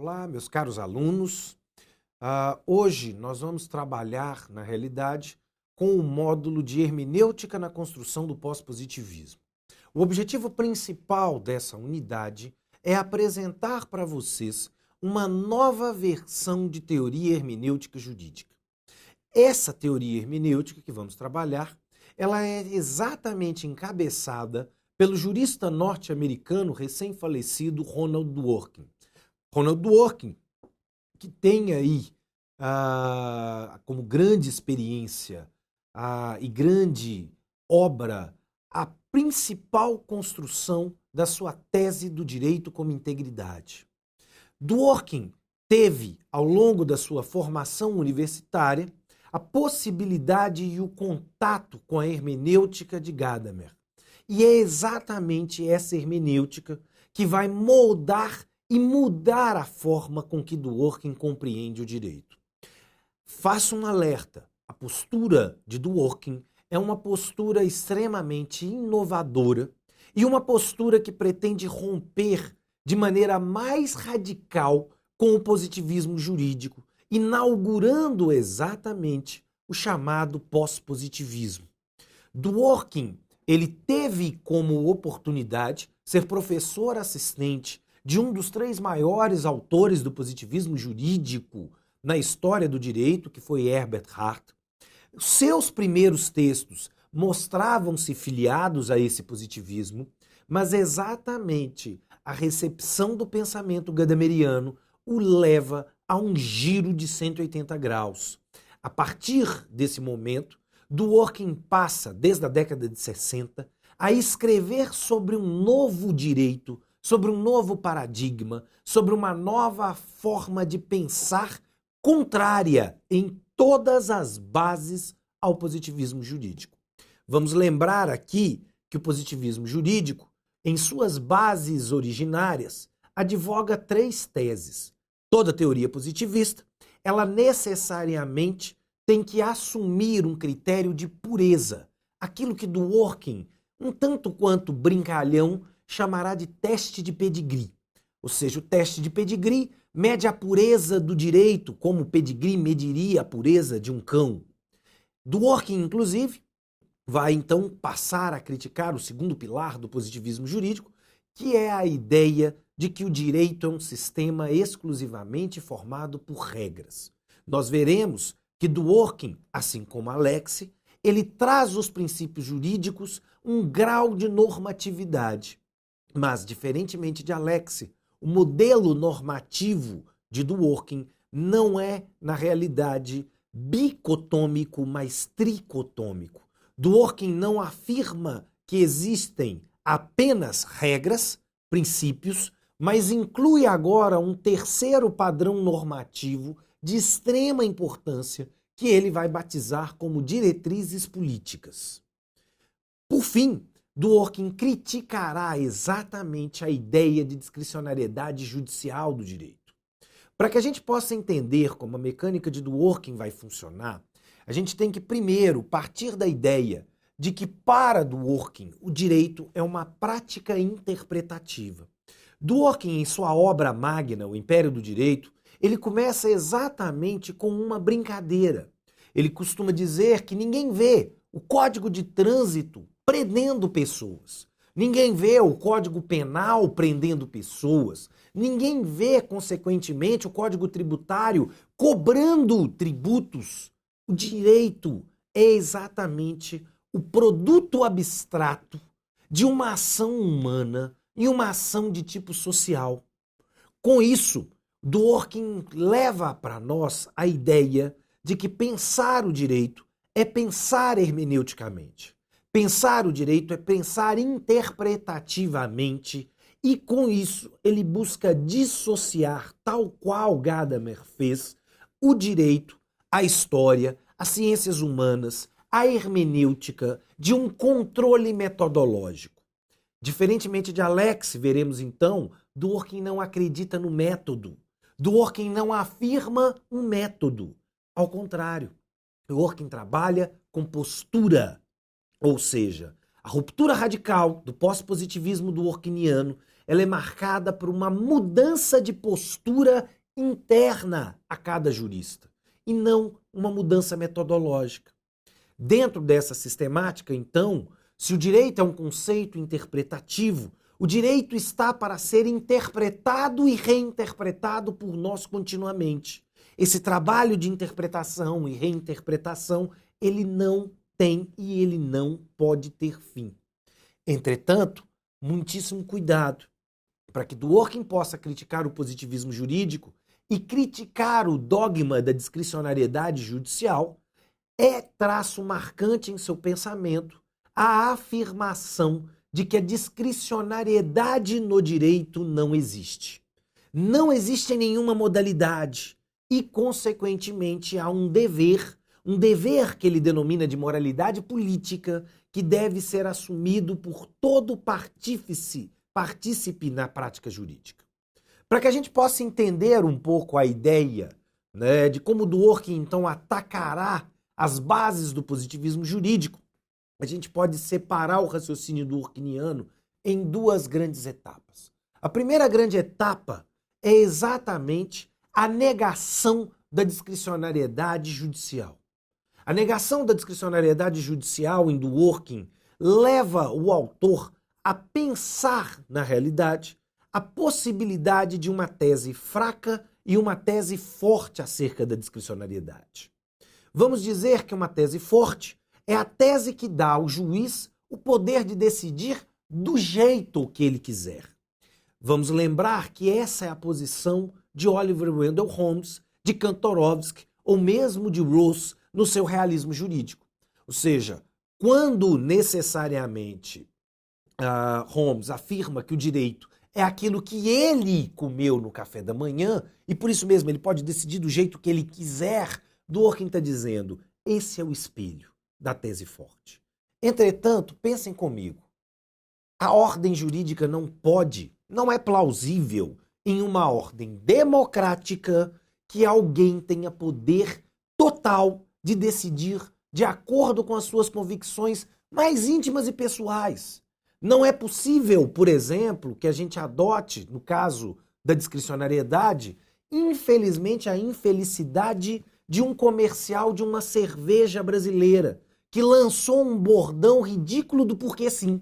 Olá, meus caros alunos. Hoje nós vamos trabalhar, na realidade, com o módulo de hermenêutica na construção do pós-positivismo. O objetivo principal dessa unidade é apresentar para vocês uma nova versão de teoria hermenêutica jurídica. Essa teoria hermenêutica que vamos trabalhar, ela é exatamente encabeçada pelo jurista norte-americano recém-falecido Ronald Dworkin. Ronald Dworkin, que tem aí como grande experiência e grande obra a principal construção da sua tese do direito como integridade. Dworkin teve, ao longo da sua formação universitária, a possibilidade e o contato com a hermenêutica de Gadamer. E é exatamente essa hermenêutica que vai moldar e mudar a forma com que Dworkin compreende o direito. Faço um alerta: a postura de Dworkin é uma postura extremamente inovadora e uma postura que pretende romper de maneira mais radical com o positivismo jurídico, inaugurando exatamente o chamado pós-positivismo. Dworkin, ele teve como oportunidade ser professor assistente de um dos 3 maiores autores do positivismo jurídico na história do direito, que foi Herbert Hart. Seus primeiros textos mostravam-se filiados a esse positivismo, mas exatamente a recepção do pensamento gadameriano o leva a um giro de 180 graus. A partir desse momento, Dworkin passa, desde a década de 60, a escrever sobre um novo direito, sobre um novo paradigma, sobre uma nova forma de pensar contrária em todas as bases ao positivismo jurídico. Vamos lembrar aqui que o positivismo jurídico, em suas bases originárias, advoga 3 teses. Toda teoria positivista, ela necessariamente tem que assumir um critério de pureza, aquilo que Dworkin, um tanto quanto brincalhão, chamará de teste de pedigree. Ou seja, o teste de pedigree mede a pureza do direito, como o pedigree mediria a pureza de um cão. Dworkin, inclusive, vai então passar a criticar o segundo pilar do positivismo jurídico, que é a ideia de que o direito é um sistema exclusivamente formado por regras. Nós veremos que Dworkin, assim como Alexis, ele traz os princípios jurídicos um grau de normatividade. Mas, diferentemente de Alexis, o modelo normativo de Dworkin não é, na realidade, bicotômico, mas tricotômico. Dworkin não afirma que existem apenas regras, princípios, mas inclui agora um terceiro padrão normativo de extrema importância que ele vai batizar como diretrizes políticas. Por fim, Dworkin criticará exatamente a ideia de discricionariedade judicial do direito. Para que a gente possa entender como a mecânica de Dworkin vai funcionar, a gente tem que primeiro partir da ideia de que, para Dworkin, o direito é uma prática interpretativa. Dworkin, em sua obra magna, O Império do Direito, ele começa exatamente com uma brincadeira. Ele costuma dizer que ninguém vê o Código de Trânsito prendendo pessoas. Ninguém vê o Código Penal prendendo pessoas. Ninguém vê, consequentemente, o Código Tributário cobrando tributos. O direito é exatamente o produto abstrato de uma ação humana e uma ação de tipo social. Com isso, Dworkin leva para nós a ideia de que pensar o direito é pensar hermeneuticamente. Pensar o direito é pensar interpretativamente e, com isso, ele busca dissociar, tal qual Gadamer fez, o direito, a história, as ciências humanas, a hermenêutica de um controle metodológico. Diferentemente de Alexis, veremos então, Dworkin não acredita no método. Dworkin não afirma um método. Ao contrário, Dworkin trabalha com postura. Ou seja, a ruptura radical do pós-positivismo dworkiniano ela é marcada por uma mudança de postura interna a cada jurista, e não uma mudança metodológica. Dentro dessa sistemática, então, se o direito é um conceito interpretativo, o direito está para ser interpretado e reinterpretado por nós continuamente. Esse trabalho de interpretação e reinterpretação, ele não tem e ele não pode ter fim. Entretanto, muitíssimo cuidado para que Dworkin possa criticar o positivismo jurídico e criticar o dogma da discricionariedade judicial, é traço marcante em seu pensamento a afirmação de que a discricionariedade no direito não existe. Não existe em nenhuma modalidade e, consequentemente, há um dever que ele denomina de moralidade política, que deve ser assumido por todo partícipe na prática jurídica. Para que a gente possa entender um pouco a ideia, né, de como Dworkin, então, atacará as bases do positivismo jurídico, a gente pode separar o raciocínio dworkiniano em duas grandes etapas. A primeira grande etapa é exatamente a negação da discricionariedade judicial. A negação da discricionariedade judicial em Dworkin leva o autor a pensar, na realidade, a possibilidade de uma tese fraca e uma tese forte acerca da discricionariedade. Vamos dizer que uma tese forte é a tese que dá ao juiz o poder de decidir do jeito que ele quiser. Vamos lembrar que essa é a posição de Oliver Wendell Holmes, de Kantorovsky ou mesmo de Rawls no seu realismo jurídico. Ou seja, quando necessariamente Holmes afirma que o direito é aquilo que ele comeu no café da manhã e por isso mesmo ele pode decidir do jeito que ele quiser, Dworkin está dizendo, esse é o espelho da tese forte. Entretanto, pensem comigo, a ordem jurídica não é plausível em uma ordem democrática que alguém tenha poder total de decidir de acordo com as suas convicções mais íntimas e pessoais. Não é possível, por exemplo, que a gente adote, no caso da discricionariedade, infelizmente a infelicidade de um comercial de uma cerveja brasileira que lançou um bordão ridículo do porquê sim.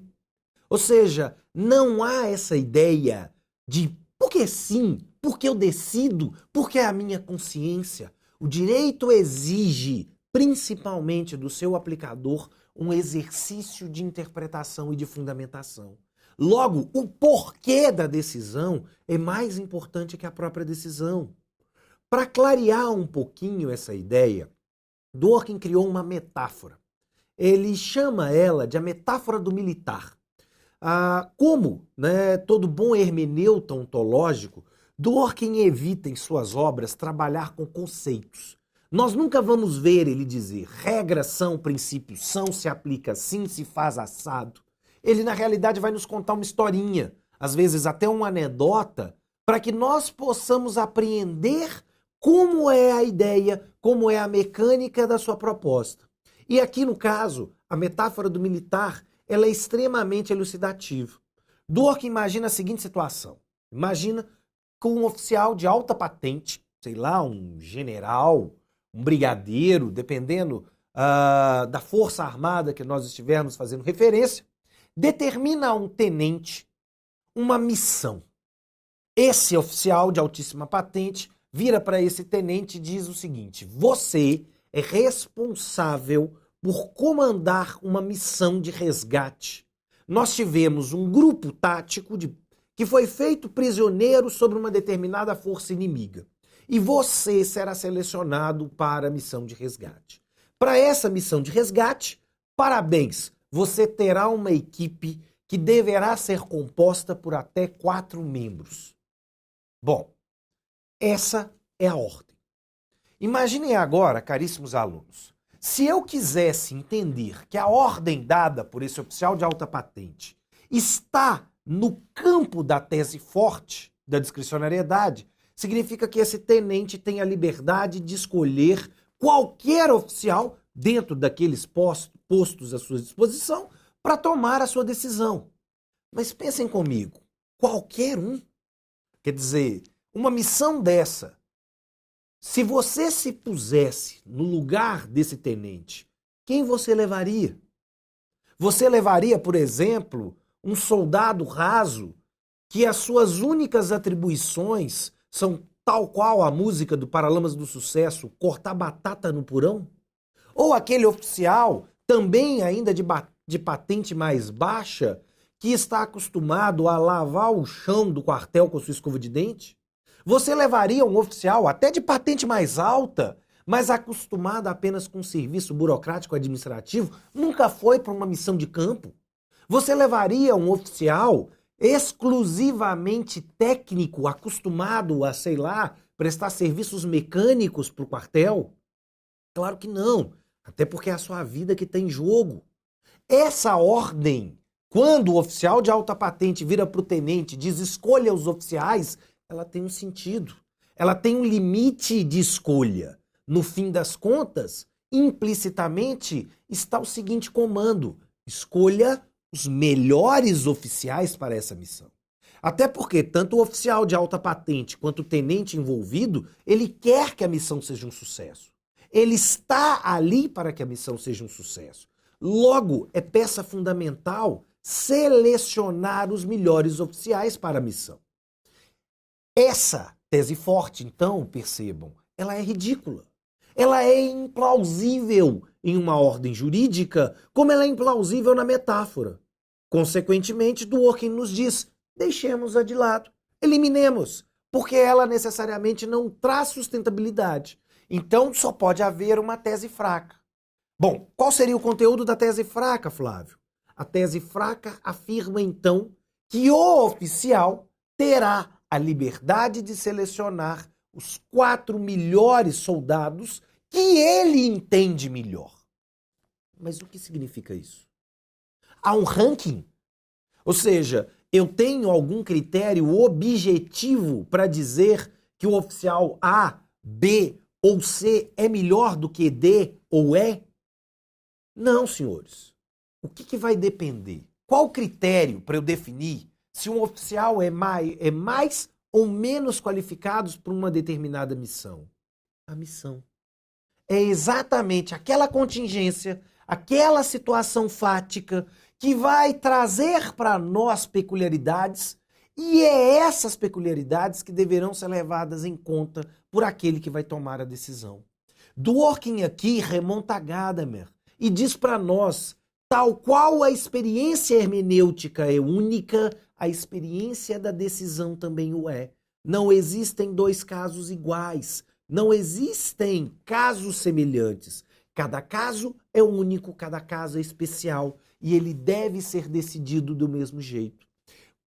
Ou seja, não há essa ideia de porque sim, porque eu decido, porque é a minha consciência. O direito exige, principalmente do seu aplicador, um exercício de interpretação e de fundamentação. Logo, o porquê da decisão é mais importante que a própria decisão. Para clarear um pouquinho essa ideia, Dworkin criou uma metáfora. Ele chama ela de a metáfora do militar. Como todo bom hermeneuta ontológico, Dworkin evita em suas obras trabalhar com conceitos. Nós nunca vamos ver ele dizer regras são, princípios são, se aplica assim, se faz assado. Ele, na realidade, vai nos contar uma historinha, às vezes até uma anedota, para que nós possamos apreender como é a ideia, como é a mecânica da sua proposta. E aqui, no caso, a metáfora do militar, ela é extremamente elucidativa. Dworkin imagina a seguinte situação. Imagina com um oficial de alta patente, sei lá, um general, um brigadeiro, dependendo da força armada que nós estivermos fazendo referência, determina a um tenente uma missão. Esse oficial de altíssima patente vira para esse tenente e diz o seguinte: você é responsável por comandar uma missão de resgate. Nós tivemos um grupo tático que foi feito prisioneiro sobre uma determinada força inimiga. E você será selecionado para a missão de resgate. Para essa missão de resgate, parabéns, você terá uma equipe que deverá ser composta por até 4 membros. Bom, essa é a ordem. Imaginem agora, caríssimos alunos, se eu quisesse entender que a ordem dada por esse oficial de alta patente está no campo da tese forte da discricionariedade, significa que esse tenente tem a liberdade de escolher qualquer oficial dentro daqueles postos à sua disposição para tomar a sua decisão. Mas pensem comigo, Qualquer um. Quer dizer, uma missão dessa, se você se pusesse no lugar desse tenente, quem você levaria? Você levaria, por exemplo, um soldado raso que as suas únicas atribuições são tal qual a música do Paralamas do Sucesso, cortar batata no porão? Ou aquele oficial, também ainda de patente mais baixa, que está acostumado a lavar o chão do quartel com sua escova de dente? Você levaria um oficial até de patente mais alta, mas acostumado apenas com serviço burocrático administrativo, nunca foi para uma missão de campo? Você levaria um oficial exclusivamente técnico, acostumado a, sei lá, prestar serviços mecânicos para o quartel? Claro que não, até porque é a sua vida que tem em jogo. Essa ordem, quando o oficial de alta patente vira para o tenente, diz escolha os oficiais, ela tem um sentido. Ela tem um limite de escolha. No fim das contas, implicitamente está o seguinte comando: escolha os melhores oficiais para essa missão. Até porque tanto o oficial de alta patente quanto o tenente envolvido, ele quer que a missão seja um sucesso. Ele está ali para que a missão seja um sucesso. Logo, é peça fundamental selecionar os melhores oficiais para a missão. Essa tese forte, então, percebam, ela é ridícula. Ela é implausível em uma ordem jurídica, como ela é implausível na metáfora. Consequentemente, Dworkin nos diz, deixemos-a de lado, eliminemos, porque ela necessariamente não traz sustentabilidade. Então, só pode haver uma tese fraca. Bom, qual seria o conteúdo da tese fraca, Flávio? A tese fraca afirma, então, que o oficial terá a liberdade de selecionar os 4 melhores soldados que ele entende melhor. Mas o que significa isso? Há um ranking? Ou seja, eu tenho algum critério objetivo para dizer que o oficial A, B ou C é melhor do que D ou E? Não, senhores. O que vai depender? Qual o critério para eu definir se um oficial é mais ou menos qualificado para uma determinada missão? A missão. É exatamente aquela contingência, aquela situação fática que vai trazer para nós peculiaridades, e é essas peculiaridades que deverão ser levadas em conta por aquele que vai tomar a decisão. Dworkin aqui remonta a Gadamer e diz para nós, tal qual a experiência hermenêutica é única, a experiência da decisão também o é. Não existem 2 casos iguais, não existem casos semelhantes. Cada caso é único, cada caso é especial e ele deve ser decidido do mesmo jeito.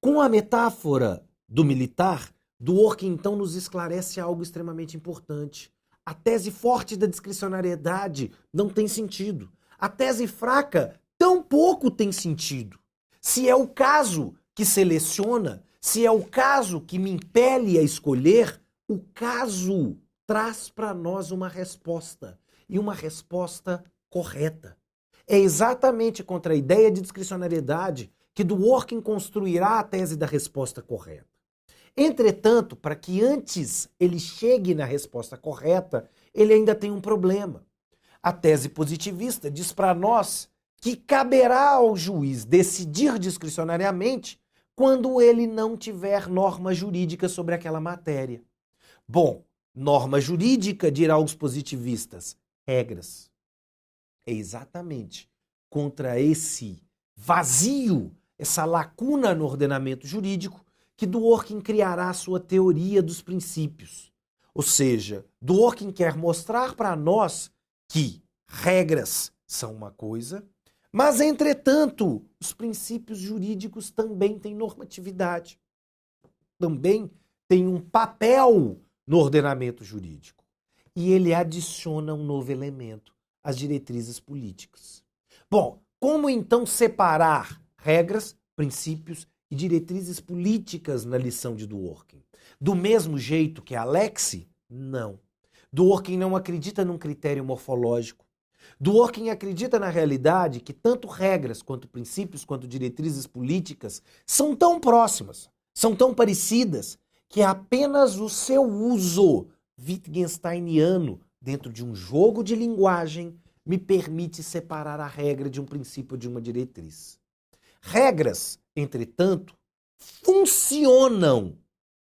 Com a metáfora do militar, Dworkin então nos esclarece algo extremamente importante. A tese forte da discricionariedade não tem sentido. A tese fraca tampouco tem sentido. Se é o caso que seleciona, se é o caso que me impele a escolher, o caso traz para nós uma resposta, e uma resposta correta. É exatamente contra a ideia de discricionariedade que Dworkin construirá a tese da resposta correta. Entretanto, para que antes ele chegue na resposta correta, ele ainda tem um problema. A tese positivista diz para nós que caberá ao juiz decidir discricionariamente quando ele não tiver norma jurídica sobre aquela matéria. Bom, norma jurídica, dirão os positivistas, regras. É exatamente contra esse vazio, essa lacuna no ordenamento jurídico, que Dworkin criará a sua teoria dos princípios. Ou seja, Dworkin quer mostrar para nós que regras são uma coisa, mas, entretanto, os princípios jurídicos também têm normatividade, também têm um papel no ordenamento jurídico. E ele adiciona um novo elemento, as diretrizes políticas. Bom, como então separar regras, princípios e diretrizes políticas na lição de Dworkin? Do mesmo jeito que Alexis? Não. Dworkin não acredita num critério morfológico. Dworkin acredita na realidade que tanto regras, quanto princípios, quanto diretrizes políticas são tão próximas, São tão parecidas que apenas o seu uso Wittgensteiniano dentro de um jogo de linguagem me permite separar a regra de um princípio de uma diretriz. Regras, entretanto, funcionam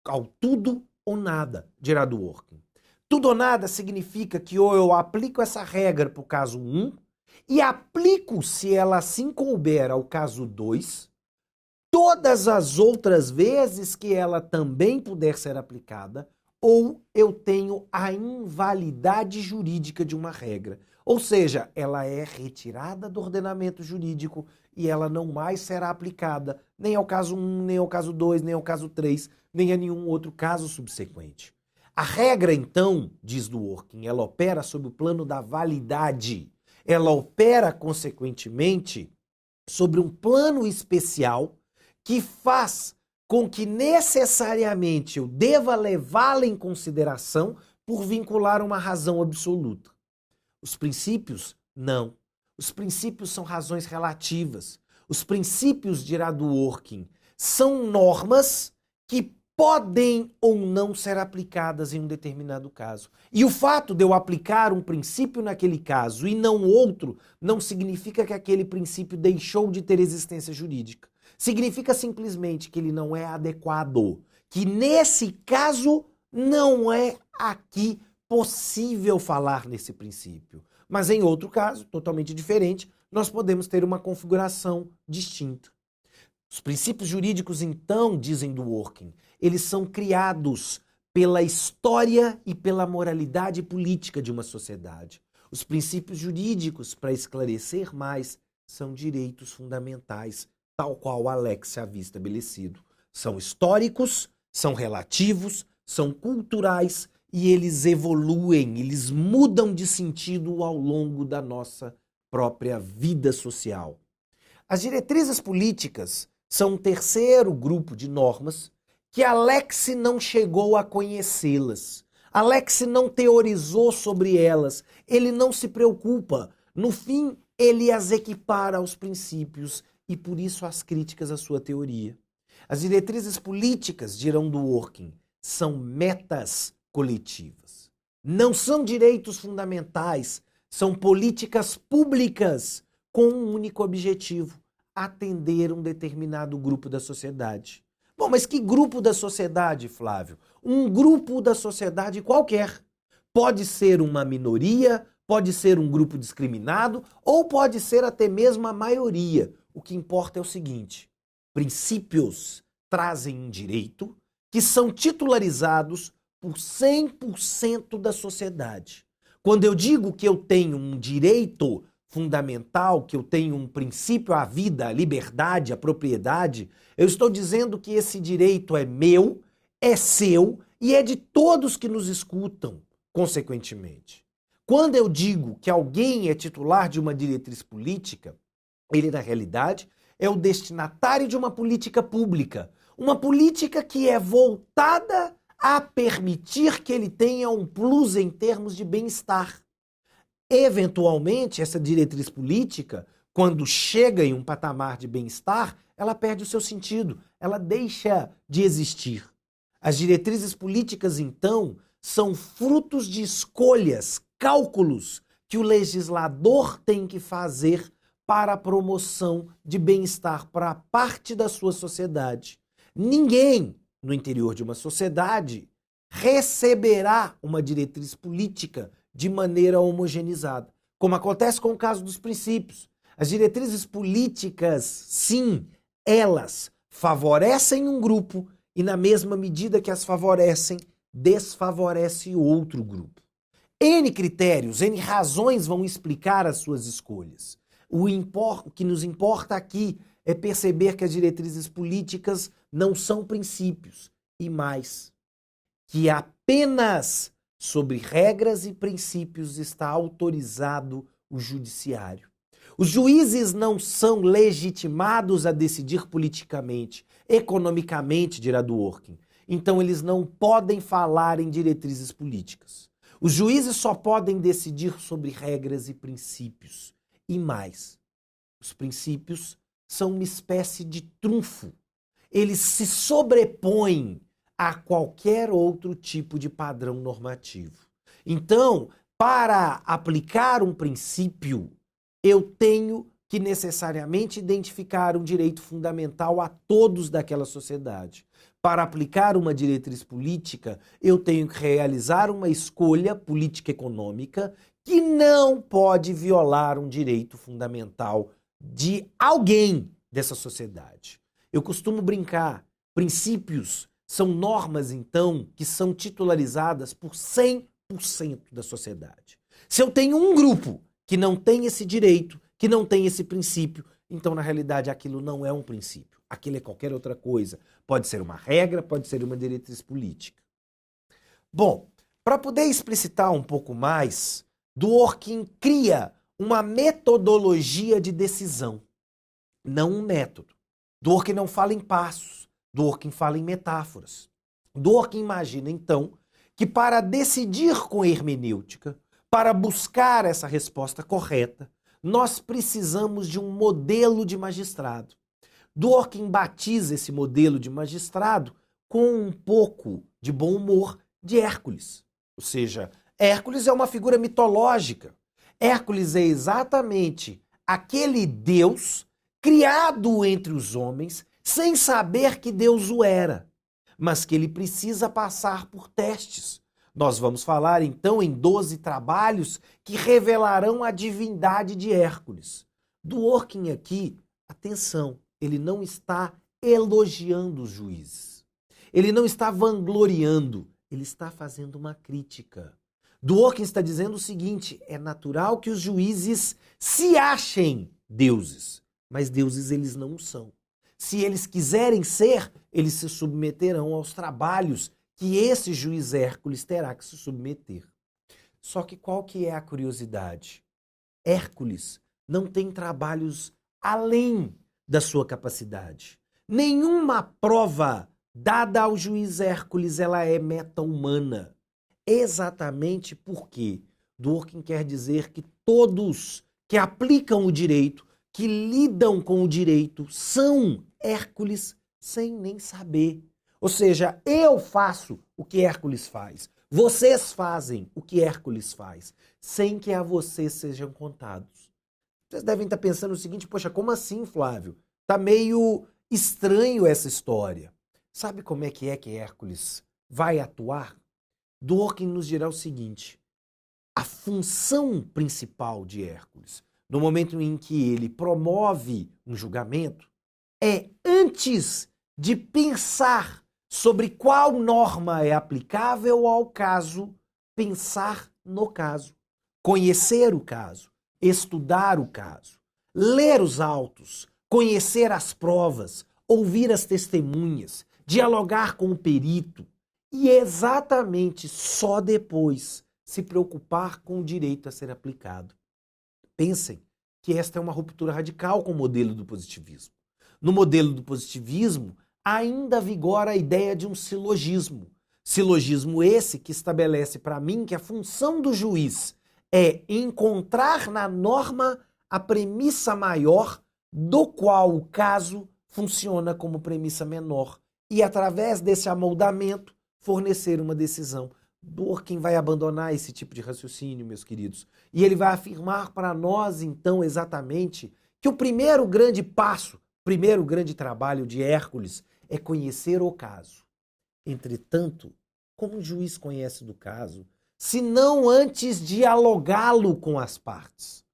ao tudo ou nada, dirá Dworkin. Tudo ou nada significa que ou eu aplico essa regra para o caso 1 e aplico, se ela assim couber, ao caso 2, todas as outras vezes que ela também puder ser aplicada, ou eu tenho a invalidade jurídica de uma regra. Ou seja, ela é retirada do ordenamento jurídico e ela não mais será aplicada nem ao caso 1, nem ao caso 2, nem ao caso 3, nem a nenhum outro caso subsequente. A regra, então, diz Dworkin, ela opera sob o plano da validade. Ela opera, consequentemente, sobre um plano especial que faz com que necessariamente eu deva levá-la em consideração por vincular uma razão absoluta. Os princípios, não. Os princípios são razões relativas. Os princípios, dirá Dworkin, são normas que podem ou não ser aplicadas em um determinado caso. E o fato de eu aplicar um princípio naquele caso e não outro, não significa que aquele princípio deixou de ter existência jurídica. Significa simplesmente que ele não é adequado, que nesse caso não é aqui possível falar nesse princípio. Mas em outro caso, totalmente diferente, nós podemos ter uma configuração distinta. Os princípios jurídicos, então, dizem Dworkin, eles são criados pela história e pela moralidade política de uma sociedade. Os princípios jurídicos, para esclarecer mais, são direitos fundamentais, tal qual Alex havia estabelecido. São históricos, são relativos, são culturais e eles evoluem, eles mudam de sentido ao longo da nossa própria vida social. As diretrizes políticas são um terceiro grupo de normas que Alex não chegou a conhecê-las. Alex não teorizou sobre elas, ele não se preocupa. No fim, ele as equipara aos princípios e por isso as críticas à sua teoria. As diretrizes políticas, dirão Dworkin, são metas coletivas. Não são direitos fundamentais, são políticas públicas com um único objetivo: atender um determinado grupo da sociedade. Bom, mas que grupo da sociedade, Flávio? Um grupo da sociedade qualquer. Pode ser uma minoria, pode ser um grupo discriminado, ou pode ser até mesmo a maioria. O que importa é o seguinte: princípios trazem um direito que são titularizados por 100% da sociedade. Quando eu digo que eu tenho um direito fundamental, que eu tenho um princípio à vida, à liberdade, à propriedade, eu estou dizendo que esse direito é meu, é seu e é de todos que nos escutam, consequentemente. Quando eu digo que alguém é titular de uma diretriz política, ele, na realidade, é o destinatário de uma política pública. Uma política que é voltada a permitir que ele tenha um plus em termos de bem-estar. Eventualmente, essa diretriz política, quando chega em um patamar de bem-estar, ela perde o seu sentido, ela deixa de existir. As diretrizes políticas, então, são frutos de escolhas, cálculos que o legislador tem que fazer para a promoção de bem-estar para a parte da sua sociedade. Ninguém, no interior de uma sociedade, receberá uma diretriz política de maneira homogeneizada, como acontece com o caso dos princípios. As diretrizes políticas, sim, elas favorecem um grupo e, na mesma medida que as favorecem, desfavorece outro grupo. N critérios, N razões vão explicar as suas escolhas. O que nos importa aqui é perceber que as diretrizes políticas não são princípios, e mais, que apenas sobre regras e princípios está autorizado o judiciário. Os juízes não são legitimados a decidir politicamente, economicamente, dirá Dworkin. Então eles não podem falar em diretrizes políticas. Os juízes só podem decidir sobre regras e princípios. E mais, os princípios são uma espécie de trunfo. eles se sobrepõem a qualquer outro tipo de padrão normativo. Então, para aplicar um princípio, eu tenho que necessariamente identificar um direito fundamental a todos daquela sociedade. Para aplicar uma diretriz política, eu tenho que realizar uma escolha política econômica que não pode violar um direito fundamental de alguém dessa sociedade. Eu costumo brincar, princípios são normas, então, que são titularizadas por 100% da sociedade. Se eu tenho um grupo que não tem esse direito, que não tem esse princípio, então, na realidade, aquilo não é um princípio. Aquilo é qualquer outra coisa. Pode ser uma regra, pode ser uma diretriz política. Bom, para poder explicitar um pouco mais, Dworkin cria uma metodologia de decisão, não um método. Dworkin não fala em passos, Dworkin fala em metáforas. Dworkin imagina, então, que para decidir com hermenêutica, para buscar essa resposta correta, nós precisamos de um modelo de magistrado. Dworkin batiza esse modelo de magistrado com um pouco de bom humor de Hércules. Ou seja, Hércules é uma figura mitológica. Hércules é exatamente aquele Deus criado entre os homens sem saber que Deus o era, mas que ele precisa passar por testes. Nós vamos falar então em 12 trabalhos que revelarão a divindade de Hércules. Dworkin aqui, atenção, ele não está elogiando os juízes. Ele não está vangloriando, ele está fazendo uma crítica. Dworkin está dizendo o seguinte: é natural que os juízes se achem deuses, mas deuses eles não são. Se eles quiserem ser, eles se submeterão aos trabalhos que esse juiz Hércules terá que se submeter. Só que qual que é a curiosidade? Hércules não tem trabalhos além da sua capacidade. Nenhuma prova dada ao juiz Hércules ela é meta-humana. Exatamente porque Dworkin quer dizer que todos que aplicam o direito, que lidam com o direito, são Hércules sem nem saber. Ou seja, eu faço o que Hércules faz. Vocês fazem o que Hércules faz, sem que a vocês sejam contados. Vocês devem estar pensando o seguinte: poxa, como assim, Flávio? Tá meio estranho essa história. Sabe como é que Hércules vai atuar? Dworkin nos dirá o seguinte: a função principal de Hércules, no momento em que ele promove um julgamento, é antes de pensar sobre qual norma é aplicável ao caso, pensar no caso, conhecer o caso, estudar o caso, ler os autos, conhecer as provas, ouvir as testemunhas, dialogar com o perito e exatamente só depois se preocupar com o direito a ser aplicado. Pensem que esta é uma ruptura radical com o modelo do positivismo. No modelo do positivismo, ainda vigora a ideia de um silogismo. Silogismo esse que estabelece para mim que a função do juiz é encontrar na norma a premissa maior do qual o caso funciona como premissa menor e, através desse amoldamento, fornecer uma decisão. Dworkin vai abandonar esse tipo de raciocínio, meus queridos, e ele vai afirmar para nós, então, exatamente, que o primeiro grande passo, primeiro grande trabalho de Hércules é conhecer o caso. Entretanto, como o juiz conhece do caso, se não antes dialogá-lo com as partes?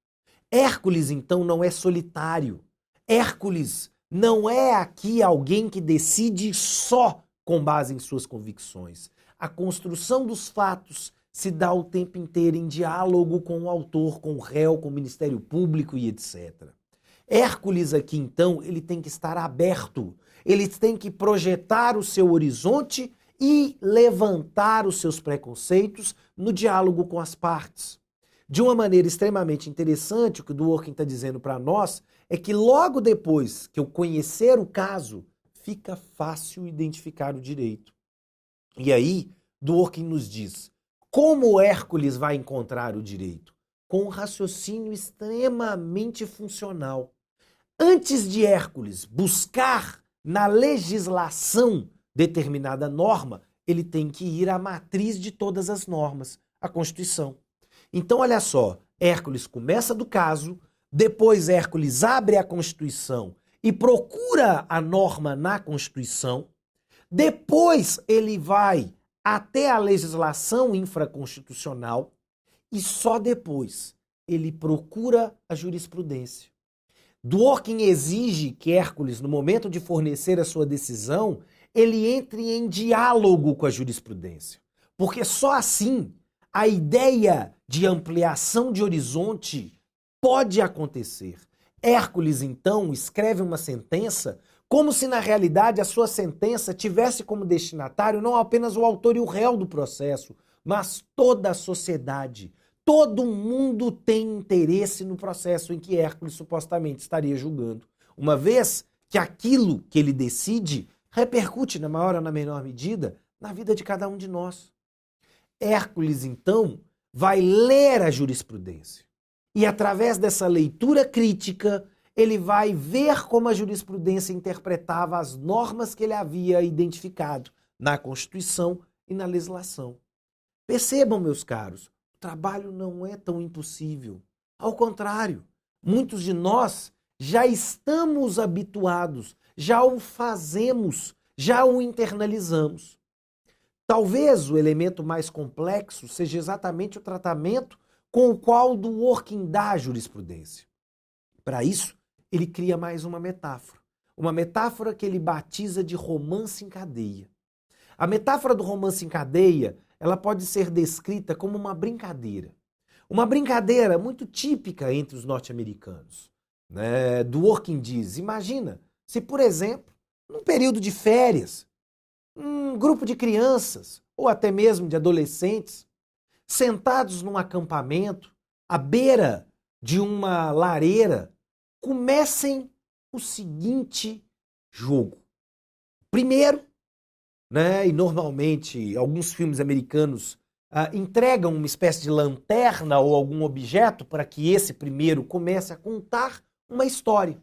Hércules, então, não é solitário. Hércules não é aqui alguém que decide só com base em suas convicções. A construção dos fatos se dá o tempo inteiro em diálogo com o autor, com o réu, com o Ministério Público e etc. Hércules aqui, então, ele tem que estar aberto, ele tem que projetar o seu horizonte e levantar os seus preconceitos no diálogo com as partes. De uma maneira extremamente interessante, o que o Dworkin está dizendo para nós é que logo depois que eu conhecer o caso, fica fácil identificar o direito. E aí, Dworkin nos diz, como Hércules vai encontrar o direito? Com um raciocínio extremamente funcional. Antes de Hércules buscar na legislação determinada norma, ele tem que ir à matriz de todas as normas, a Constituição. Então, olha só, Hércules começa do caso, depois Hércules abre a Constituição e procura a norma na Constituição, depois ele vai até a legislação infraconstitucional e só depois ele procura a jurisprudência. Dworkin exige que Hércules, no momento de fornecer a sua decisão, ele entre em diálogo com a jurisprudência. Porque só assim a ideia de ampliação de horizonte pode acontecer. Hércules, então, escreve uma sentença como se, na realidade, a sua sentença tivesse como destinatário não apenas o autor e o réu do processo, mas toda a sociedade. Todo mundo tem interesse no processo em que Hércules supostamente estaria julgando, uma vez que aquilo que ele decide repercute, na maior ou na menor medida, na vida de cada um de nós. Hércules, então, vai ler a jurisprudência. E, através dessa leitura crítica, ele vai ver como a jurisprudência interpretava as normas que ele havia identificado na Constituição e na legislação. Percebam, meus caros, o trabalho não é tão impossível. Ao contrário, muitos de nós já estamos habituados, já o fazemos, já o internalizamos. Talvez o elemento mais complexo seja exatamente o tratamento com o qual Dworkin dá a jurisprudência. Para isso, ele cria mais uma metáfora que ele batiza de romance em cadeia. A metáfora do romance em cadeia, ela pode ser descrita como uma brincadeira muito típica entre os norte-americanos. Dworkin diz, imagina se, por exemplo, num período de férias, um grupo de crianças, ou até mesmo de adolescentes, sentados num acampamento, à beira de uma lareira, comecem o seguinte jogo. Primeiro, e normalmente alguns filmes americanos entregam uma espécie de lanterna ou algum objeto para que esse primeiro comece a contar uma história.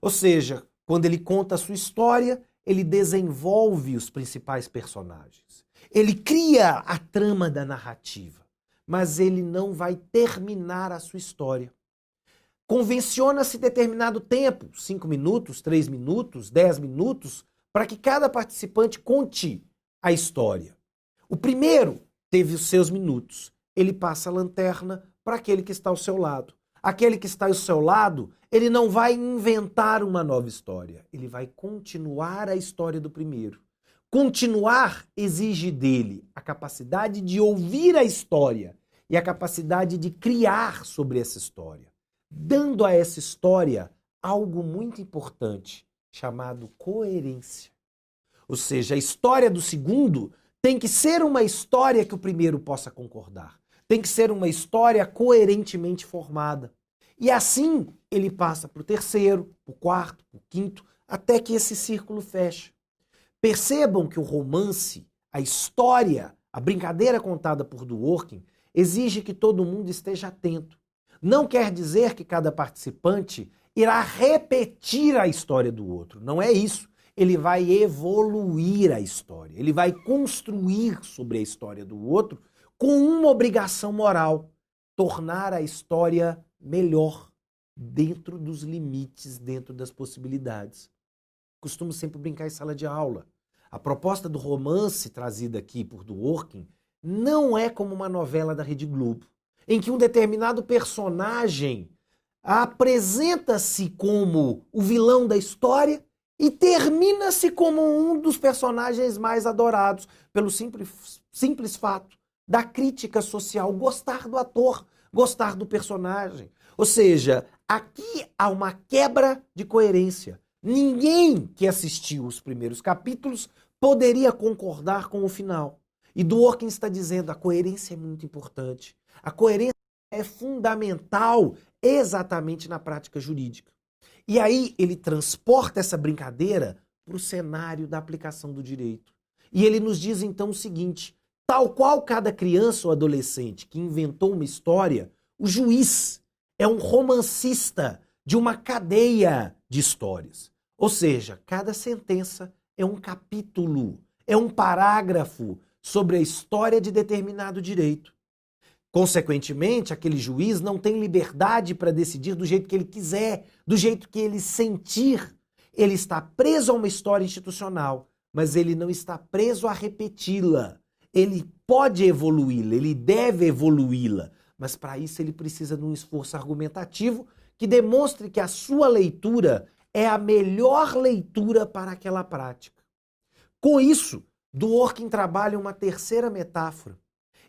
Ou seja, quando ele conta a sua história, ele desenvolve os principais personagens. Ele cria a trama da narrativa, mas ele não vai terminar a sua história. Convenciona-se determinado tempo, 5 minutos, 3 minutos, 10 minutos, para que cada participante conte a história. O primeiro teve os seus minutos. Ele passa a lanterna para aquele que está ao seu lado. Aquele que está ao seu lado, ele não vai inventar uma nova história. Ele vai continuar a história do primeiro. Continuar exige dele a capacidade de ouvir a história e a capacidade de criar sobre essa história, dando a essa história algo muito importante, chamado coerência. Ou seja, a história do segundo tem que ser uma história que o primeiro possa concordar. Tem que ser uma história coerentemente formada. E assim ele passa para o terceiro, para o quarto, para o quinto, até que esse círculo feche. Percebam que o romance, a história, a brincadeira contada por Dworkin, exige que todo mundo esteja atento. Não quer dizer que cada participante irá repetir a história do outro. Não é isso. Ele vai evoluir a história. Ele vai construir sobre a história do outro com uma obrigação moral: tornar a história melhor, dentro dos limites, dentro das possibilidades. Costumo sempre brincar em sala de aula. A proposta do romance trazida aqui por Dworkin não é como uma novela da Rede Globo, em que um determinado personagem apresenta-se como o vilão da história e termina-se como um dos personagens mais adorados, pelo simples fato da crítica social, gostar do ator, gostar do personagem. Ou seja, aqui há uma quebra de coerência. Ninguém que assistiu os primeiros capítulos poderia concordar com o final. E Dworkin está dizendo, a coerência é muito importante. A coerência é fundamental exatamente na prática jurídica. E aí ele transporta essa brincadeira para o cenário da aplicação do direito. E ele nos diz então o seguinte: tal qual cada criança ou adolescente que inventou uma história, o juiz é um romancista de uma cadeia de histórias. Ou seja, cada sentença é um capítulo, é um parágrafo sobre a história de determinado direito. Consequentemente, aquele juiz não tem liberdade para decidir do jeito que ele quiser, do jeito que ele sentir. Ele está preso a uma história institucional, mas ele não está preso a repeti-la. Ele pode evoluí-la, ele deve evoluí-la, mas para isso ele precisa de um esforço argumentativo que demonstre que a sua leitura é a melhor leitura para aquela prática. Com isso, Dworkin trabalha uma terceira metáfora.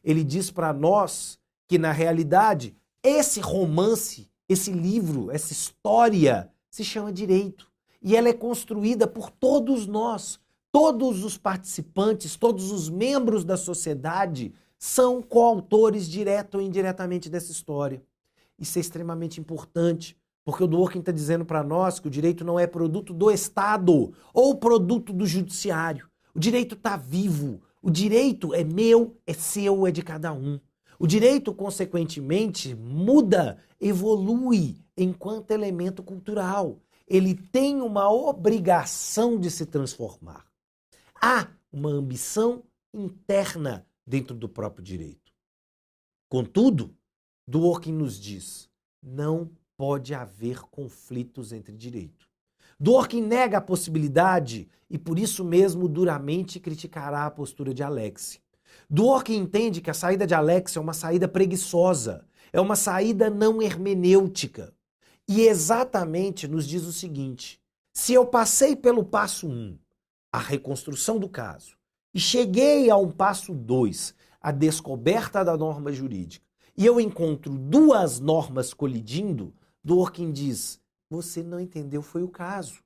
Ele diz para nós que, na realidade, esse romance, esse livro, essa história se chama direito. E ela é construída por todos nós, todos os participantes, todos os membros da sociedade são coautores direto ou indiretamente dessa história. Isso é extremamente importante, porque o Dworkin está dizendo para nós que o direito não é produto do Estado ou produto do judiciário. O direito está vivo. O direito é meu, é seu, é de cada um. O direito, consequentemente, muda, evolui enquanto elemento cultural. Ele tem uma obrigação de se transformar. Há uma ambição interna dentro do próprio direito. Contudo, Dworkin nos diz, não pode haver conflitos entre direito. Dworkin nega a possibilidade e por isso mesmo duramente criticará a postura de Alexis. Dworkin entende que a saída de Alexis é uma saída preguiçosa, é uma saída não hermenêutica. E exatamente nos diz o seguinte, se eu passei pelo passo 1, a reconstrução do caso, e cheguei a um passo 2, a descoberta da norma jurídica, e eu encontro duas normas colidindo, Dworkin diz, você não entendeu, foi o caso.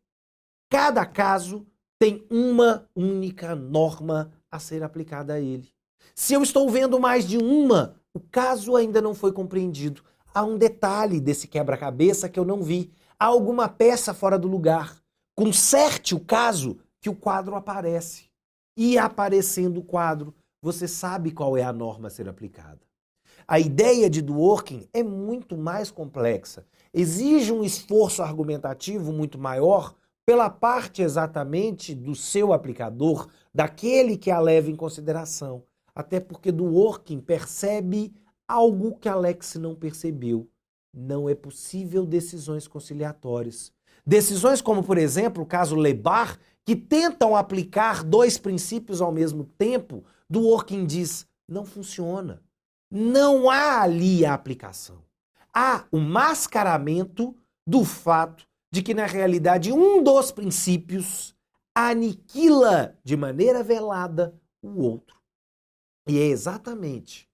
Cada caso tem uma única norma a ser aplicada a ele. Se eu estou vendo mais de uma, o caso ainda não foi compreendido. Há um detalhe desse quebra-cabeça que eu não vi. Há alguma peça fora do lugar. Conserte o caso que o quadro aparece. E aparecendo o quadro, você sabe qual é a norma a ser aplicada. A ideia de Dworkin é muito mais complexa. Exige um esforço argumentativo muito maior pela parte exatamente do seu aplicador, daquele que a leva em consideração. Até porque Dworkin percebe algo que Alexis não percebeu. Não é possível decisões conciliatórias. Decisões como, por exemplo, o caso Lebar, que tentam aplicar dois princípios ao mesmo tempo, Dworkin diz, não funciona. Não há ali a aplicação. Há o mascaramento do fato de que, na realidade, um dos princípios aniquila de maneira velada o outro. E é exatamente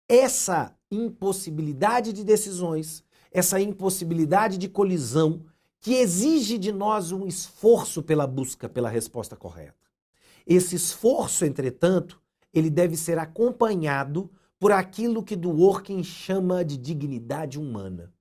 essa impossibilidade de decisões, essa impossibilidade de colisão que exige de nós um esforço pela busca pela resposta correta. Esse esforço, entretanto, ele deve ser acompanhado por aquilo que Dworkin chama de dignidade humana.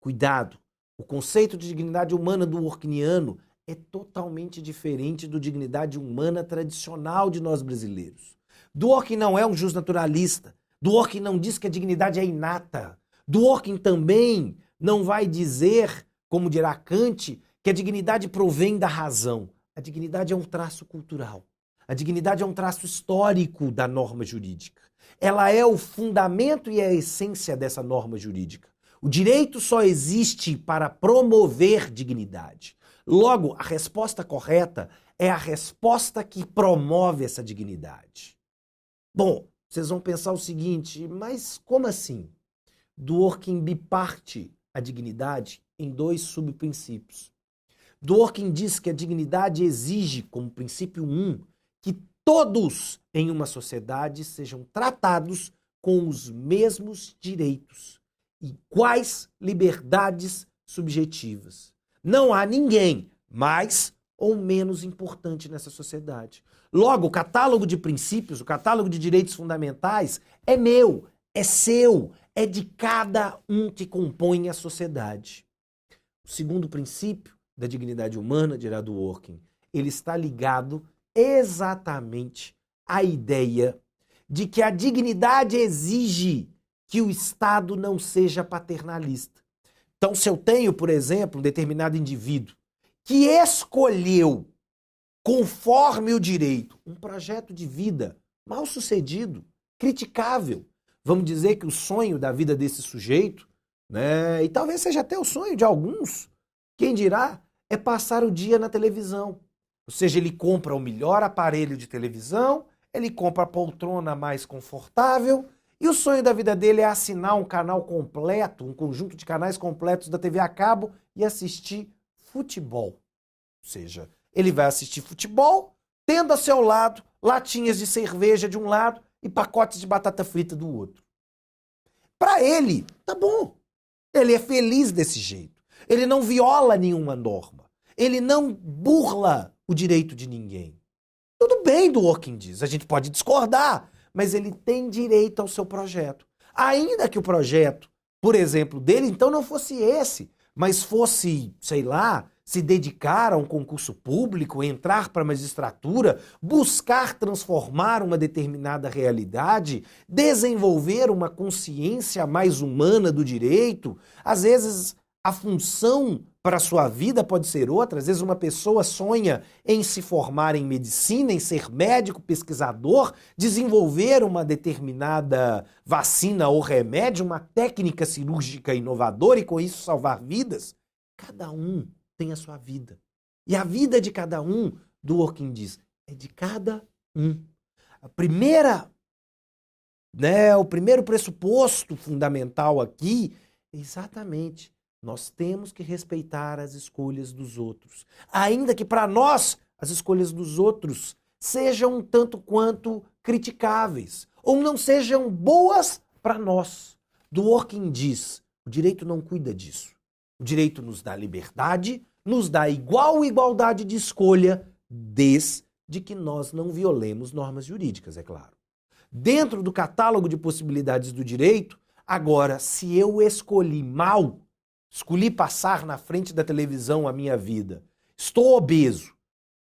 Cuidado, o conceito de dignidade humana dworkiniano é totalmente diferente do dignidade humana tradicional de nós brasileiros. Dworkin não é um justnaturalista. Dworkin não diz que a dignidade é inata. Dworkin também não vai dizer, como dirá Kant, que a dignidade provém da razão. A dignidade é um traço cultural. A dignidade é um traço histórico da norma jurídica. Ela é o fundamento e a essência dessa norma jurídica. O direito só existe para promover dignidade. Logo, a resposta correta é a resposta que promove essa dignidade. Bom, vocês vão pensar o seguinte, mas como assim? Dworkin biparte a dignidade em dois subprincípios. Dworkin diz que a dignidade exige, como princípio 1, que todos em uma sociedade sejam tratados com os mesmos direitos, iguais liberdades subjetivas. Não há ninguém mais ou menos importante nessa sociedade. Logo, o catálogo de princípios, o catálogo de direitos fundamentais é meu, é seu, é de cada um que compõe a sociedade. O segundo princípio da dignidade humana, dirá Dworkin, ele está ligado exatamente à ideia de que a dignidade exige que o Estado não seja paternalista. Então, se eu tenho, por exemplo, um determinado indivíduo que escolheu, conforme o direito, um projeto de vida mal sucedido, criticável. Vamos dizer que o sonho da vida desse sujeito, né, e talvez seja até o sonho de alguns, quem dirá, é passar o dia na televisão. Ou seja, ele compra o melhor aparelho de televisão, ele compra a poltrona mais confortável, e o sonho da vida dele é assinar um canal completo, um conjunto de canais completos da TV a cabo e assistir futebol. Ou seja, ele vai assistir futebol, tendo a seu lado latinhas de cerveja de um lado e pacotes de batata frita do outro. Para ele, tá bom. Ele é feliz desse jeito. Ele não viola nenhuma norma. Ele não burla o direito de ninguém. Tudo bem, Dworkin diz, a gente pode discordar, mas ele tem direito ao seu projeto. Ainda que o projeto, por exemplo, dele, então não fosse esse, mas fosse, sei lá, se dedicar a um concurso público, entrar para a magistratura, buscar transformar uma determinada realidade, desenvolver uma consciência mais humana do direito. Às vezes, a função para a sua vida pode ser outra. Às vezes uma pessoa sonha em se formar em medicina, em ser médico, pesquisador, desenvolver uma determinada vacina ou remédio, uma técnica cirúrgica inovadora e com isso salvar vidas. Cada um tem a sua vida. E a vida de cada um, Dworkin diz, é de cada um. O primeiro pressuposto fundamental aqui é exatamente: nós temos que respeitar as escolhas dos outros. Ainda que para nós as escolhas dos outros sejam um tanto quanto criticáveis ou não sejam boas para nós. Dworkin diz, o direito não cuida disso. O direito nos dá liberdade, nos dá igualdade de escolha, desde que nós não violemos normas jurídicas, é claro. Dentro do catálogo de possibilidades do direito, agora, se eu escolhi passar na frente da televisão a minha vida, estou obeso,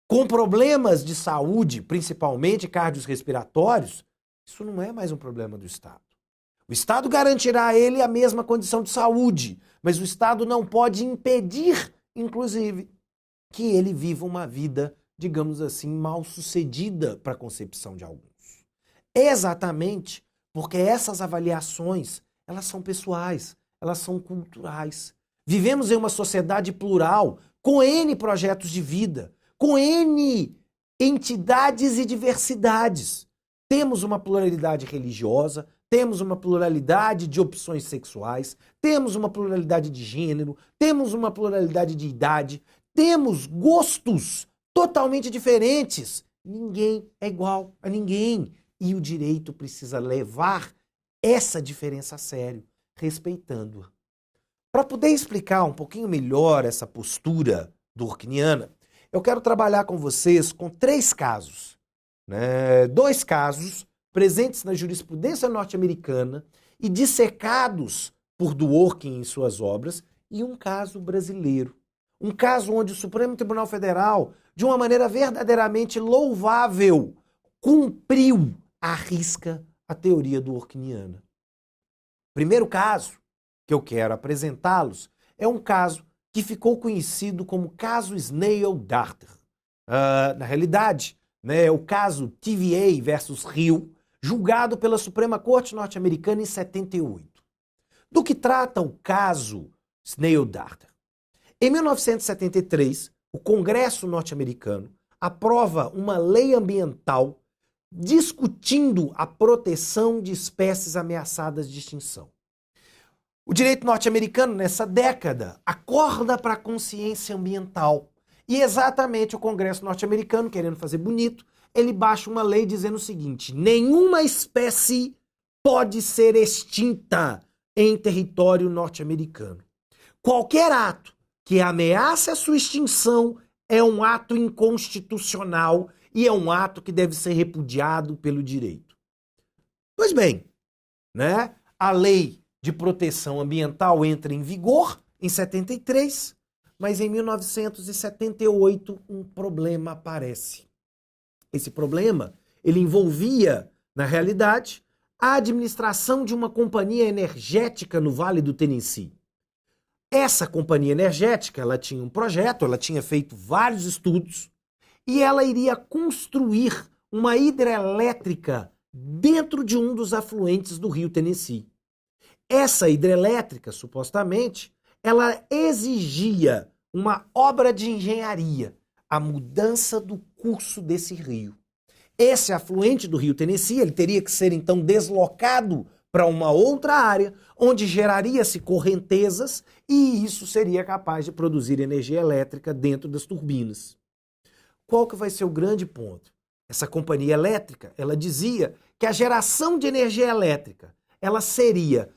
com problemas de saúde, principalmente cardiorrespiratórios, isso não é mais um problema do Estado. O Estado garantirá a ele a mesma condição de saúde, mas o Estado não pode impedir, inclusive, que ele viva uma vida, digamos assim, mal sucedida para a concepção de alguns. Exatamente porque essas avaliações, elas são pessoais, elas são culturais. Vivemos em uma sociedade plural, com N projetos de vida, com N entidades e diversidades. Temos uma pluralidade religiosa, temos uma pluralidade de opções sexuais, temos uma pluralidade de gênero, temos uma pluralidade de idade, temos gostos totalmente diferentes. Ninguém é igual a ninguém. E o direito precisa levar essa diferença a sério, respeitando-a. Para poder explicar um pouquinho melhor essa postura dworkiniana, eu quero trabalhar com vocês com 3 casos. 2 casos presentes na jurisprudência norte-americana e dissecados por Dworkin em suas obras, e um caso brasileiro. Um caso onde o Supremo Tribunal Federal, de uma maneira verdadeiramente louvável, cumpriu à risca a teoria dworkiniana. O primeiro caso que eu quero apresentá-los é um caso que ficou conhecido como caso Snail-Darter. Na realidade, o caso TVA versus Rio, julgado pela Suprema Corte Norte-Americana em 78. Do que trata o caso Snail-Darter? Em 1973, o Congresso norte-americano aprova uma lei ambiental discutindo a proteção de espécies ameaçadas de extinção. O direito norte-americano, nessa década, acorda para a consciência ambiental. E exatamente o Congresso norte-americano, querendo fazer bonito, ele baixa uma lei dizendo o seguinte: nenhuma espécie pode ser extinta em território norte-americano. Qualquer ato que ameace a sua extinção é um ato inconstitucional e é um ato que deve ser repudiado pelo direito. Pois bem, a lei de proteção ambiental entra em vigor em 73, mas em 1978 um problema aparece. Esse problema, ele envolvia, na realidade, a administração de uma companhia energética no Vale do Tennessee. Essa companhia energética, ela tinha um projeto, ela tinha feito vários estudos e ela iria construir uma hidrelétrica dentro de um dos afluentes do rio Tennessee. Essa hidrelétrica, supostamente, ela exigia uma obra de engenharia, a mudança do curso desse rio. Esse afluente do rio Tennessee, ele teria que ser então deslocado para uma outra área, onde geraria-se correntezas e isso seria capaz de produzir energia elétrica dentro das turbinas. Qual que vai ser o grande ponto? Essa companhia elétrica, ela dizia que a geração de energia elétrica, ela seria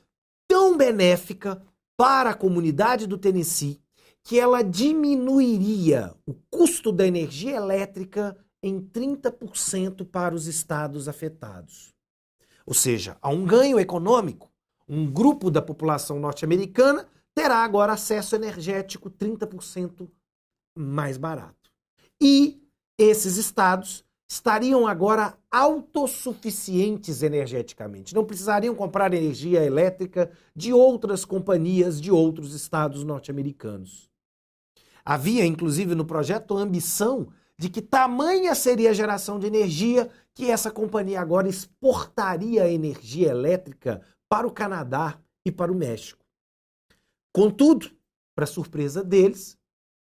tão benéfica para a comunidade do Tennessee que ela diminuiria o custo da energia elétrica em 30% para os estados afetados. Ou seja, há um ganho econômico. Um grupo da população norte-americana terá agora acesso energético 30% mais barato. E esses estados estariam agora autossuficientes energeticamente. Não precisariam comprar energia elétrica de outras companhias de outros estados norte-americanos. Havia, inclusive, no projeto a ambição de que tamanha seria a geração de energia que essa companhia agora exportaria a energia elétrica para o Canadá e para o México. Contudo, para surpresa deles,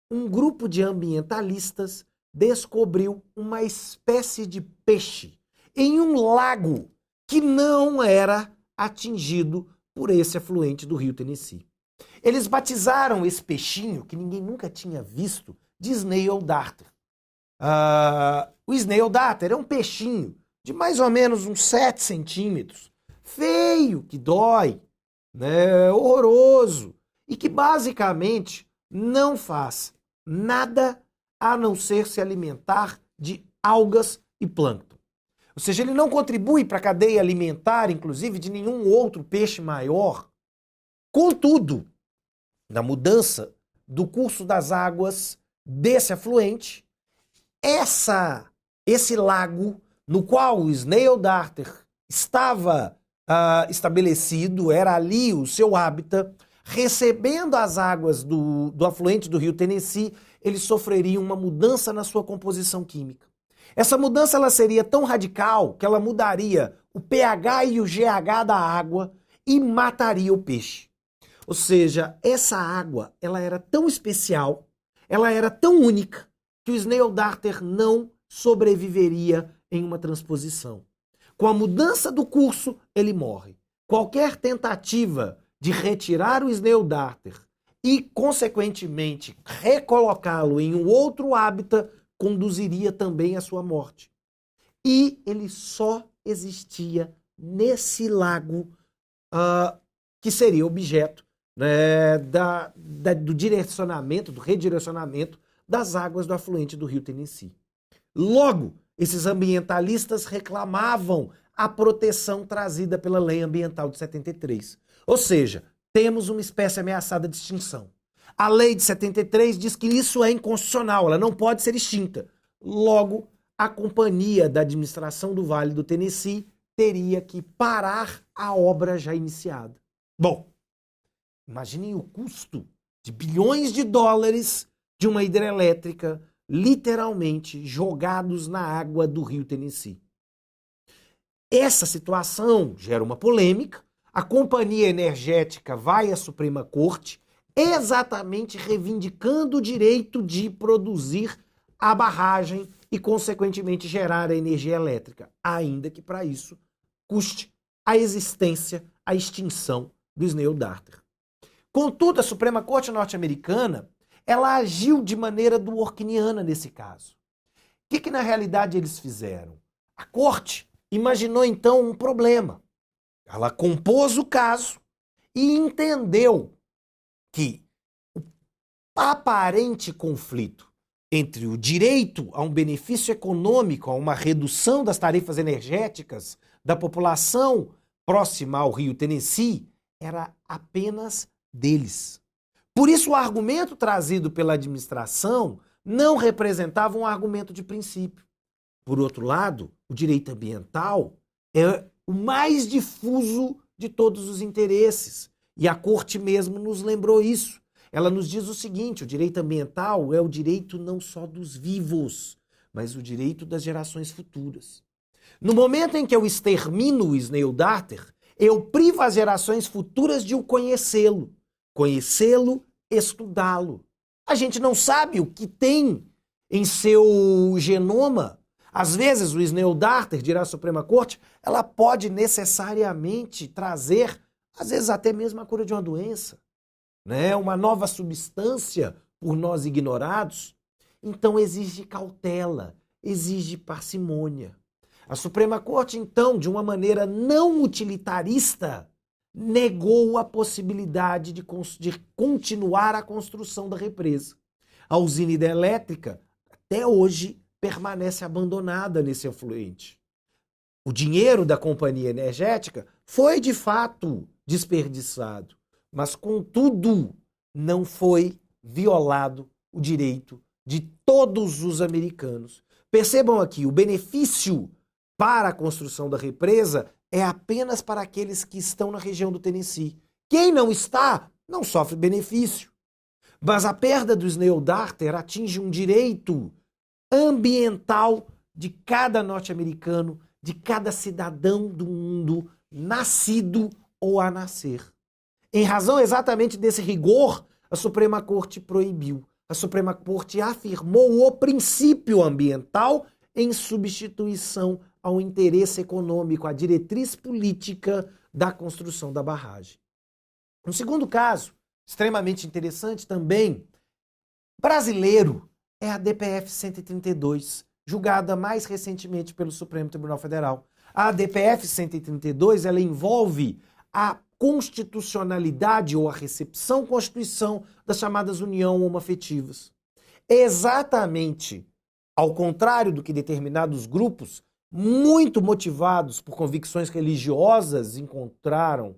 um grupo de ambientalistas descobriu uma espécie de peixe em um lago que não era atingido por esse afluente do rio Tennessee. Eles batizaram esse peixinho, que ninguém nunca tinha visto, de Snail Darter. O Snail Darter é um peixinho de mais ou menos uns 7 centímetros, feio, que dói, né, horroroso, e que basicamente não faz nada a não ser se alimentar de algas e plâncton. Ou seja, ele não contribui para a cadeia alimentar, inclusive, de nenhum outro peixe maior. Contudo, na mudança do curso das águas desse afluente, esse lago no qual o Snail Darter estava estabelecido, era ali o seu hábitat, recebendo as águas do afluente do rio Tennessee, ele sofreria uma mudança na sua composição química. Essa mudança ela seria tão radical que ela mudaria o pH e o GH da água e mataria o peixe. Ou seja, essa água ela era tão especial, ela era tão única, que o Snail Darter não sobreviveria em uma transposição. Com a mudança do curso, ele morre. Qualquer tentativa de retirar o Snail Darter e, consequentemente, recolocá-lo em um outro hábitat, conduziria também à sua morte. E ele só existia nesse lago que seria objeto, né, do direcionamento, do redirecionamento das águas do afluente do rio Tennessee. Logo, esses ambientalistas reclamavam a proteção trazida pela Lei Ambiental de 73. Ou seja, temos uma espécie ameaçada de extinção. A lei de 73 diz que isso é inconstitucional, ela não pode ser extinta. Logo, a companhia da administração do Vale do Tennessee teria que parar a obra já iniciada. Bom, imaginem o custo de bilhões de dólares de uma hidrelétrica literalmente jogados na água do rio Tennessee. Essa situação gera uma polêmica, a companhia energética vai à Suprema Corte exatamente reivindicando o direito de produzir a barragem e, consequentemente, gerar a energia elétrica, ainda que para isso custe a existência, a extinção do Snail Darter. Contudo, a Suprema Corte norte-americana ela agiu de maneira dworkiniana nesse caso. O que na realidade eles fizeram? A Corte imaginou então um problema. Ela compôs o caso e entendeu que o aparente conflito entre o direito a um benefício econômico, a uma redução das tarifas energéticas da população próxima ao rio Tennessee, era apenas deles. Por isso, o argumento trazido pela administração não representava um argumento de princípio. Por outro lado, o direito ambiental é o mais difuso de todos os interesses. E a Corte mesmo nos lembrou isso. Ela nos diz o seguinte: o direito ambiental é o direito não só dos vivos, mas o direito das gerações futuras. No momento em que eu extermino o snail darter, eu privo as gerações futuras de o conhecê-lo. Conhecê-lo, estudá-lo. A gente não sabe o que tem em seu genoma. Às vezes, o snail darter, dirá a Suprema Corte, ela pode necessariamente trazer, às vezes até mesmo a cura de uma doença, né? Uma nova substância por nós ignorados. Então exige cautela, exige parcimônia. A Suprema Corte, então, de uma maneira não utilitarista, negou a possibilidade de continuar a construção da represa. A usina hidrelétrica, até hoje, permanece abandonada nesse afluente. O dinheiro da companhia energética foi, de fato, desperdiçado, mas, contudo, não foi violado o direito de todos os americanos. Percebam aqui, o benefício para a construção da represa é apenas para aqueles que estão na região do Tennessee. Quem não está, não sofre benefício. Mas a perda do snail darter atinge um direito ambiental de cada norte-americano, de cada cidadão do mundo, nascido ou a nascer. Em razão exatamente desse rigor, a Suprema Corte proibiu. A Suprema Corte afirmou o princípio ambiental em substituição ao interesse econômico, à diretriz política da construção da barragem. Um segundo caso, extremamente interessante também, brasileiro, é a DPF 132, julgada mais recentemente pelo Supremo Tribunal Federal. A DPF 132, ela envolve a constitucionalidade ou a recepção Constituição das chamadas união homoafetivas. Exatamente ao contrário do que determinados grupos, muito motivados por convicções religiosas, encontraram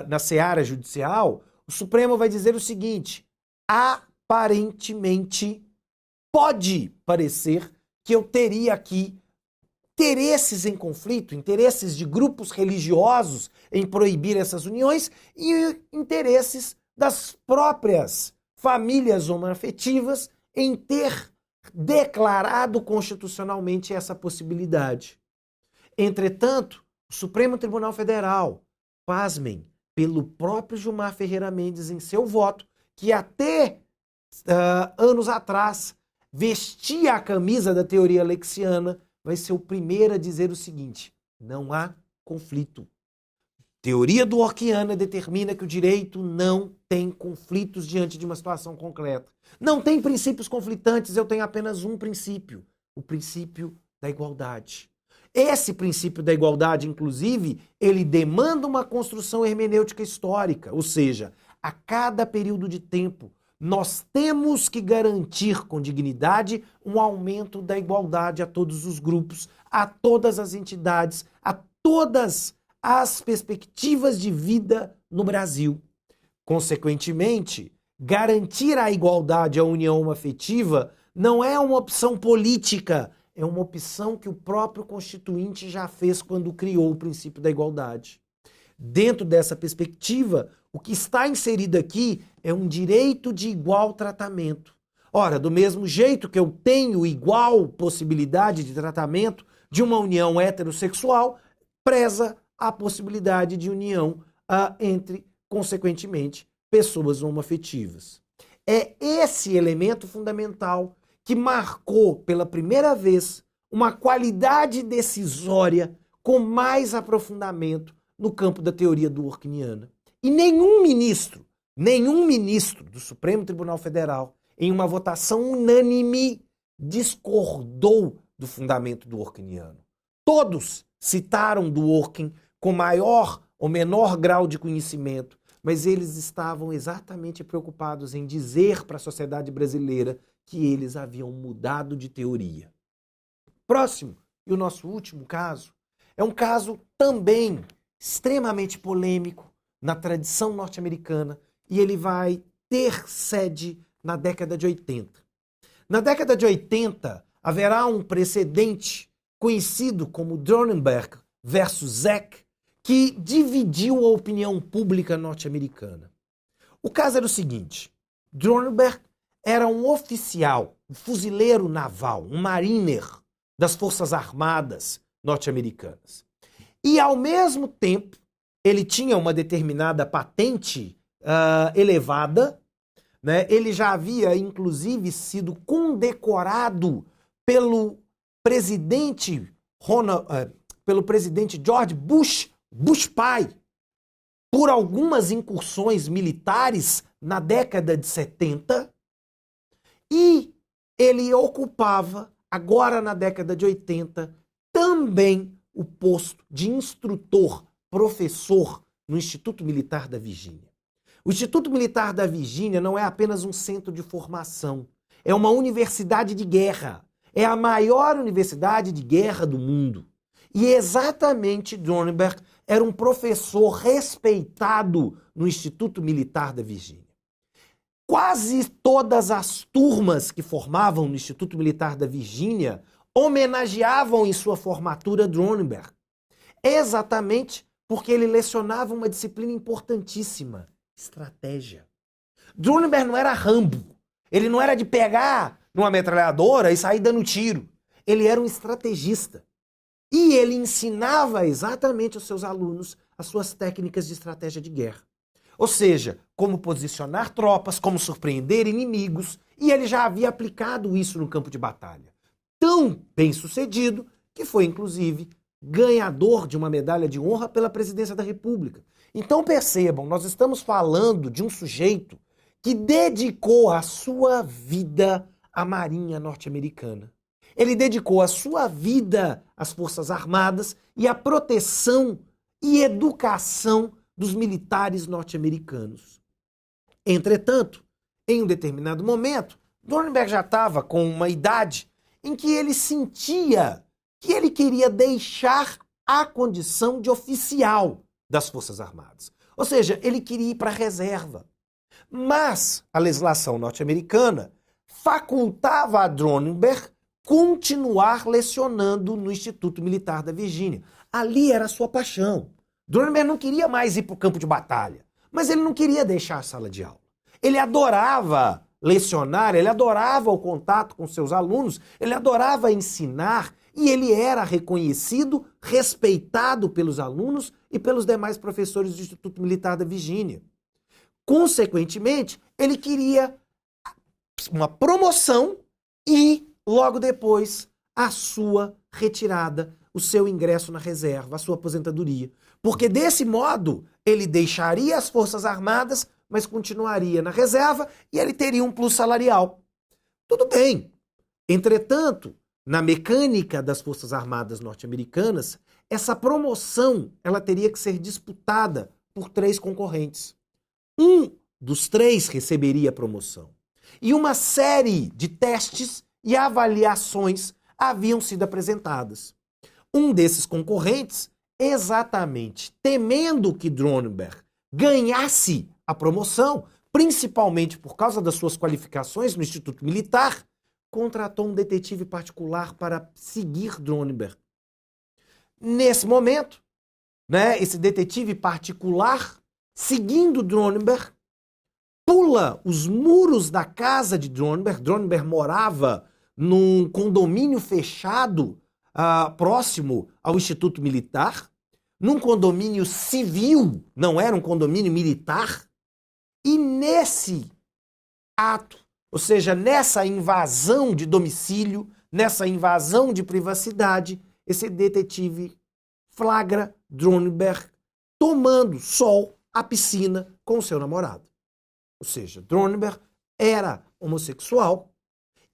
na seara judicial, o Supremo vai dizer o seguinte: aparentemente pode parecer que eu teria aqui interesses em conflito, interesses de grupos religiosos em proibir essas uniões e interesses das próprias famílias homoafetivas em ter declarado constitucionalmente essa possibilidade. Entretanto, o Supremo Tribunal Federal, pasmem, pelo próprio Gilmar Ferreira Mendes em seu voto, que até anos atrás vestia a camisa da teoria lexiana, vai ser o primeiro a dizer o seguinte: não há conflito. Teoria Dworkiana determina que o direito não tem conflitos diante de uma situação concreta. Não tem princípios conflitantes, eu tenho apenas um princípio, o princípio da igualdade. Esse princípio da igualdade, inclusive, ele demanda uma construção hermenêutica histórica, ou seja, a cada período de tempo, nós temos que garantir com dignidade um aumento da igualdade a todos os grupos, a todas as entidades, a todas as perspectivas de vida no Brasil. Consequentemente, garantir a igualdade à união afetiva não é uma opção política, é uma opção que o próprio Constituinte já fez quando criou o princípio da igualdade. Dentro dessa perspectiva, o que está inserido aqui é um direito de igual tratamento. Ora, do mesmo jeito que eu tenho igual possibilidade de tratamento de uma união heterossexual, preza a possibilidade de união entre, consequentemente, pessoas homoafetivas. É esse elemento fundamental que marcou pela primeira vez uma qualidade decisória com mais aprofundamento no campo da teoria dworkiniana. E nenhum ministro do Supremo Tribunal Federal, em uma votação unânime, discordou do fundamento dworkiniano. Todos citaram Dworkin com maior ou menor grau de conhecimento, mas eles estavam exatamente preocupados em dizer para a sociedade brasileira que eles haviam mudado de teoria. Próximo, e o nosso último caso, é um caso também extremamente polêmico na tradição norte-americana e ele vai ter sede na década de 80. Na década de 80, haverá um precedente conhecido como Dornenberg versus Zeck, que dividiu a opinião pública norte-americana. O caso era o seguinte: Dronenberg era um oficial, um fuzileiro naval, um mariner das Forças Armadas norte-americanas. E, ao mesmo tempo, ele tinha uma determinada patente elevada, né? Ele já havia, inclusive, sido condecorado pelo presidente George Bush pai, por algumas incursões militares na década de 70, e ele ocupava, agora na década de 80, também o posto de instrutor, professor no Instituto Militar da Virgínia. O Instituto Militar da Virgínia não é apenas um centro de formação, é uma universidade de guerra. É a maior universidade de guerra do mundo. E exatamente Dronenberg era um professor respeitado no Instituto Militar da Virgínia. Quase todas as turmas que formavam no Instituto Militar da Virgínia homenageavam em sua formatura Dronenberg. Exatamente porque ele lecionava uma disciplina importantíssima, estratégia. Dronenberg não era Rambo. Ele não era de pegar numa metralhadora e sair dando tiro. Ele era um estrategista. E ele ensinava exatamente aos seus alunos as suas técnicas de estratégia de guerra. Ou seja, como posicionar tropas, como surpreender inimigos, e ele já havia aplicado isso no campo de batalha. Tão bem sucedido que foi, inclusive, ganhador de uma medalha de honra pela presidência da República. Então percebam, nós estamos falando de um sujeito que dedicou a sua vida à Marinha norte-americana. Ele dedicou a sua vida às Forças Armadas e à proteção e educação dos militares norte-americanos. Entretanto, em um determinado momento, Dronenberg já estava com uma idade em que ele sentia que ele queria deixar a condição de oficial das Forças Armadas. Ou seja, ele queria ir para a reserva. Mas a legislação norte-americana facultava a Dronenberg continuar lecionando no Instituto Militar da Virgínia. Ali era a sua paixão. Dronenberg não queria mais ir para o campo de batalha, mas ele não queria deixar a sala de aula. Ele adorava lecionar, ele adorava o contato com seus alunos, ele adorava ensinar, e ele era reconhecido, respeitado pelos alunos e pelos demais professores do Instituto Militar da Virgínia. Consequentemente, ele queria uma promoção e, logo depois, a sua retirada, o seu ingresso na reserva, a sua aposentadoria. Porque, desse modo, ele deixaria as Forças Armadas, mas continuaria na reserva e ele teria um plus salarial. Tudo bem. Entretanto, na mecânica das Forças Armadas norte-americanas, essa promoção ela teria que ser disputada por 3 concorrentes. Um dos 3 receberia a promoção. E uma série de testes e avaliações haviam sido apresentadas. Um desses concorrentes, exatamente temendo que Dronenberg ganhasse a promoção, principalmente por causa das suas qualificações no Instituto Militar, contratou um detetive particular para seguir Dronenberg. Nesse momento, esse detetive particular, seguindo Dronenberg, pula os muros da casa de Dronenberg. Dronenberg morava num condomínio fechado próximo ao Instituto Militar, num condomínio civil, não era um condomínio militar, e nesse ato, ou seja, nessa invasão de domicílio, nessa invasão de privacidade, esse detetive flagra Dronenberg tomando sol à piscina com o seu namorado. Ou seja, Dronenberg era homossexual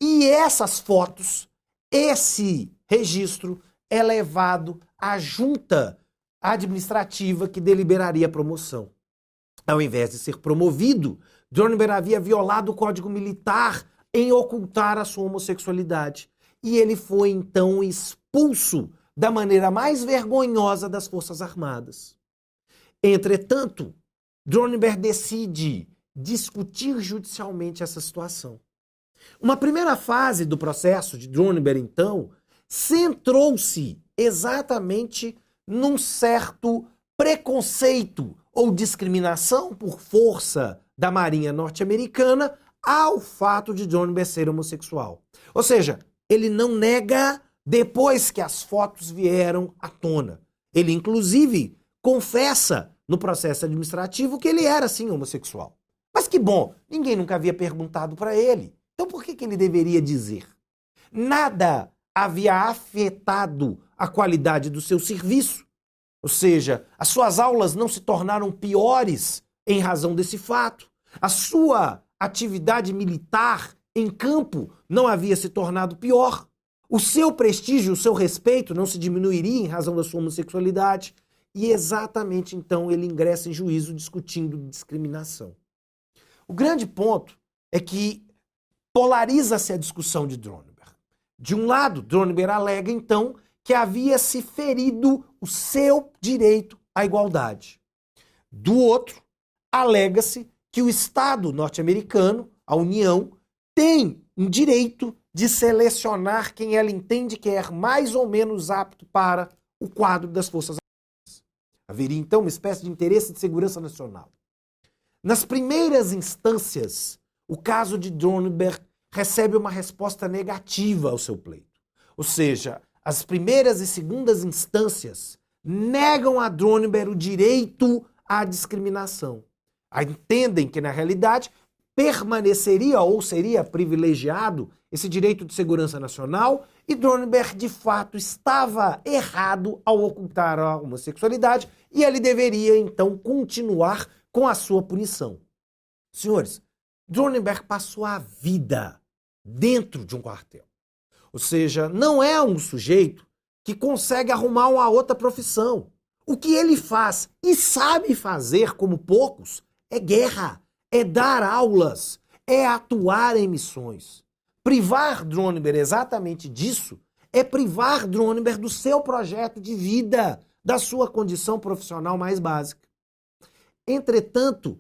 e essas fotos, esse registro é levado à junta administrativa que deliberaria a promoção. Ao invés de ser promovido, Dronenberg havia violado o Código Militar em ocultar a sua homossexualidade. E ele foi, então, expulso da maneira mais vergonhosa das Forças Armadas. Entretanto, Dronenberg decide discutir judicialmente essa situação. Uma primeira fase do processo de Dronenberg, então, centrou-se exatamente num certo preconceito ou discriminação por força da Marinha norte-americana ao fato de Dornberg ser homossexual. Ou seja, ele não nega depois que as fotos vieram à tona. Ele, inclusive, confessa no processo administrativo que ele era, sim, homossexual. Mas que bom, ninguém nunca havia perguntado para ele. Então por que ele deveria dizer? Nada havia afetado a qualidade do seu serviço. Ou seja, as suas aulas não se tornaram piores em razão desse fato. A sua atividade militar em campo não havia se tornado pior. O seu prestígio, o seu respeito não se diminuiria em razão da sua homossexualidade. E exatamente então ele ingressa em juízo discutindo discriminação. O grande ponto é que polariza-se a discussão de Dornberg. De um lado, Dornberg alega então que havia se ferido o seu direito à igualdade. Do outro, alega-se que o Estado norte-americano, a União, tem um direito de selecionar quem ela entende que é mais ou menos apto para o quadro das Forças Armadas. Haveria então uma espécie de interesse de segurança nacional. Nas primeiras instâncias, o caso de Dornberg recebe uma resposta negativa ao seu pleito. Ou seja, as primeiras e segundas instâncias negam a Dornberg o direito à discriminação. Entendem que, na realidade, permaneceria ou seria privilegiado esse direito de segurança nacional e Dornberg, de fato, estava errado ao ocultar a homossexualidade e ele deveria, então, continuar com a sua punição. Senhores, Dornberg passou a vida dentro de um quartel. Ou seja, não é um sujeito que consegue arrumar uma outra profissão. O que ele faz e sabe fazer como poucos é guerra, é dar aulas, é atuar em missões. Privar Dornberg exatamente disso é privar Dornberg do seu projeto de vida, da sua condição profissional mais básica. Entretanto,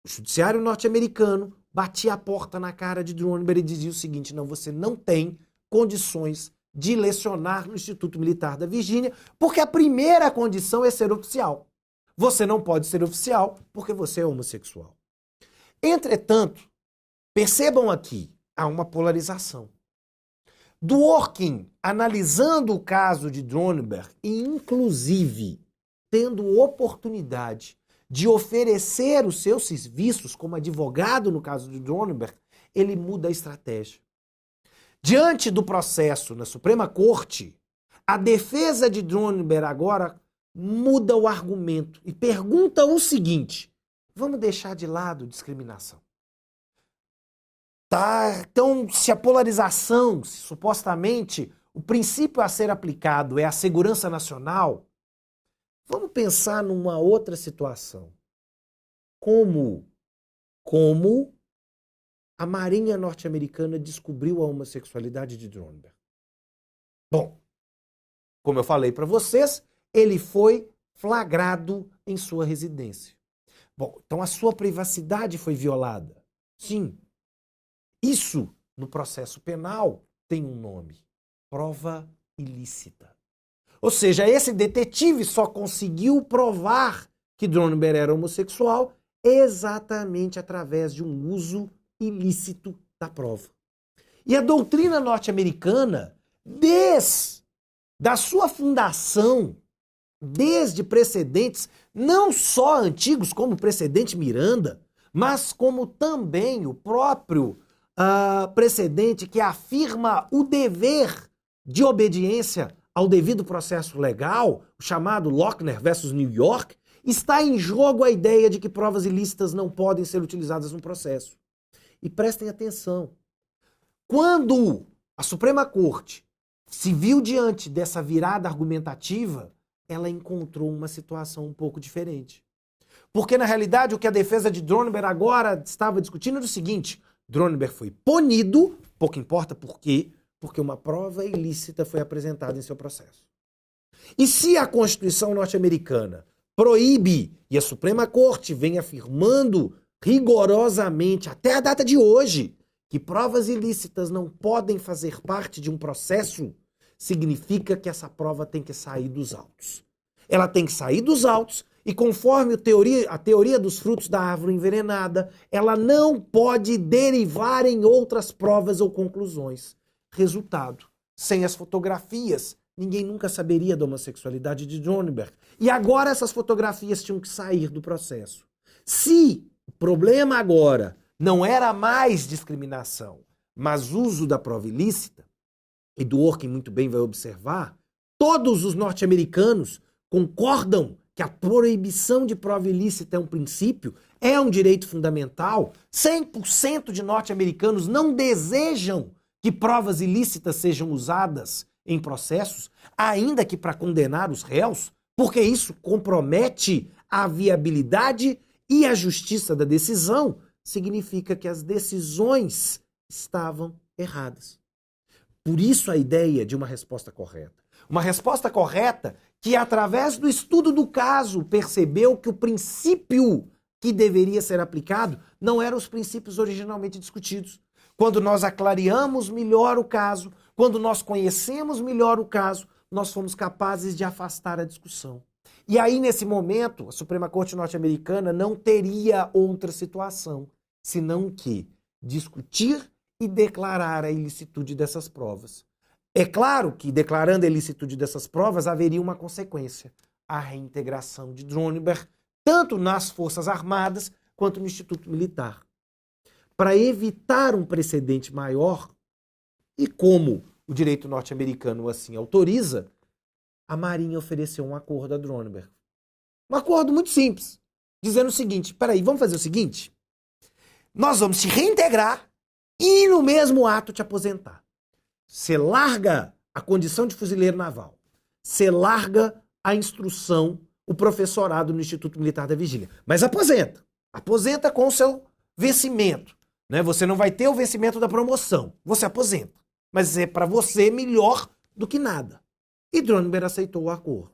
o judiciário norte-americano batia a porta na cara de Dornberg e dizia o seguinte: não, você não tem condições de lecionar no Instituto Militar da Virgínia, porque a primeira condição é ser oficial. Você não pode ser oficial porque você é homossexual. Entretanto, percebam aqui, há uma polarização. Dworkin, analisando o caso de Dornberg e, inclusive, tendo oportunidade de oferecer os seus serviços como advogado no caso de Dornberg, ele muda a estratégia. Diante do processo na Suprema Corte, a defesa de Dornberg agora muda o argumento e pergunta o seguinte: vamos deixar de lado discriminação. Então, se a polarização, se supostamente o princípio a ser aplicado é a segurança nacional, vamos pensar numa outra situação. Como a Marinha norte-americana descobriu a homossexualidade de Dornberg? Bom, como eu falei para vocês, ele foi flagrado em sua residência. Bom, então a sua privacidade foi violada. Sim. Isso, no processo penal, tem um nome: prova ilícita. Ou seja, esse detetive só conseguiu provar que Dornberg era homossexual exatamente através de um uso ilícito da prova. E a doutrina norte-americana, desde a sua fundação, desde precedentes não só antigos como o precedente Miranda, mas como também o próprio precedente que afirma o dever de obediência ao devido processo legal, o chamado Lochner versus New York, está em jogo a ideia de que provas ilícitas não podem ser utilizadas no processo. E prestem atenção, quando a Suprema Corte se viu diante dessa virada argumentativa, ela encontrou uma situação um pouco diferente. Porque, na realidade, o que a defesa de Dornberg agora estava discutindo era o seguinte: Dornberg foi punido, pouco importa por quê, porque uma prova ilícita foi apresentada em seu processo. E se a Constituição norte-americana proíbe, e a Suprema Corte vem afirmando rigorosamente, até a data de hoje, que provas ilícitas não podem fazer parte de um processo, significa que essa prova tem que sair dos autos. Ela tem que sair dos autos E conforme a teoria dos frutos da árvore envenenada, ela não pode derivar em outras provas ou conclusões. Resultado, sem as fotografias, ninguém nunca saberia da homossexualidade de Dronenberg. E agora essas fotografias tinham que sair do processo. Se o problema agora não era mais discriminação, mas uso da prova ilícita, e Dworkin muito bem vai observar, todos os norte-americanos concordam que a proibição de prova ilícita é um princípio, é um direito fundamental. 100% de norte-americanos não desejam que provas ilícitas sejam usadas em processos, ainda que para condenar os réus, porque isso compromete a viabilidade e a justiça da decisão, significa que as decisões estavam erradas. Por isso a ideia de uma resposta correta. Uma resposta correta que, através do estudo do caso, percebeu que o princípio que deveria ser aplicado não eram os princípios originalmente discutidos. Quando nós aclareamos melhor o caso, quando nós conhecemos melhor o caso, nós fomos capazes de afastar a discussão. E aí, nesse momento, a Suprema Corte norte-americana não teria outra situação, senão que discutir e declarar a ilicitude dessas provas. É claro que, declarando a ilicitude dessas provas, haveria uma consequência: a reintegração de Dronenberg, tanto nas Forças Armadas quanto no Instituto Militar. Para evitar um precedente maior, e como o direito norte-americano assim autoriza, a Marinha ofereceu um acordo a Dronenberg. Um acordo muito simples, dizendo o seguinte: peraí, vamos fazer o seguinte, nós vamos te reintegrar e no mesmo ato te aposentar. Você larga a condição de fuzileiro naval, você larga a instrução, o professorado no Instituto Militar da Vigília, mas aposenta. Aposenta com o seu vencimento. Né? Você não vai ter o vencimento da promoção, você aposenta. Mas é para você melhor do que nada. E Dronenberg aceitou o acordo.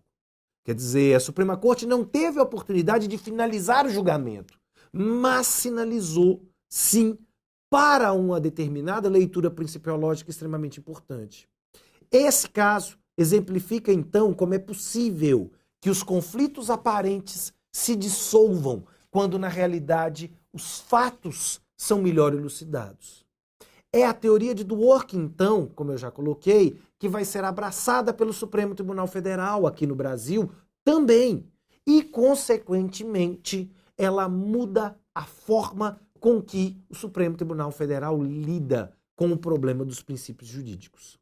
Quer dizer, a Suprema Corte não teve a oportunidade de finalizar o julgamento, mas sinalizou, sim, para uma determinada leitura principiológica extremamente importante. Esse caso exemplifica, então, como é possível que os conflitos aparentes se dissolvam quando, na realidade, os fatos são melhor elucidados. É a teoria de Dworkin, então, como eu já coloquei, que vai ser abraçada pelo Supremo Tribunal Federal aqui no Brasil também. E, consequentemente, ela muda a forma com que o Supremo Tribunal Federal lida com o problema dos princípios jurídicos.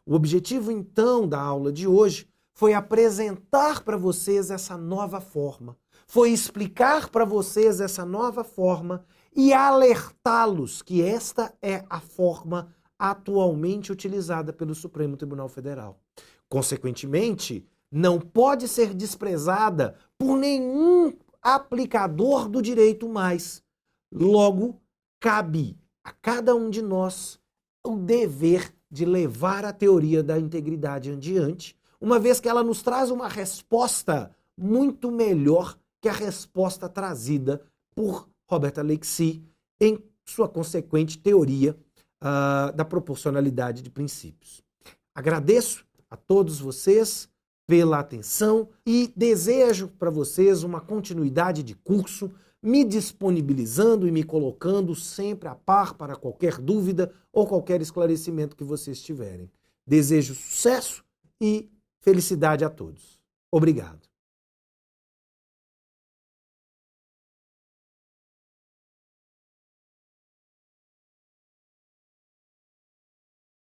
O objetivo, então, da aula de hoje foi apresentar para vocês essa nova forma, foi explicar para vocês essa nova forma e alertá-los que esta é a forma atualmente utilizada pelo Supremo Tribunal Federal. Consequentemente, não pode ser desprezada por nenhum aplicador do direito mais. Logo, cabe a cada um de nós o dever de levar a teoria da integridade adiante, uma vez que ela nos traz uma resposta muito melhor que a resposta trazida por Robert Alexis em sua consequente teoria da proporcionalidade de princípios. Agradeço a todos vocês pela atenção e desejo para vocês uma continuidade de curso, me disponibilizando e me colocando sempre a par para qualquer dúvida ou qualquer esclarecimento que vocês tiverem. Desejo sucesso e felicidade a todos. Obrigado.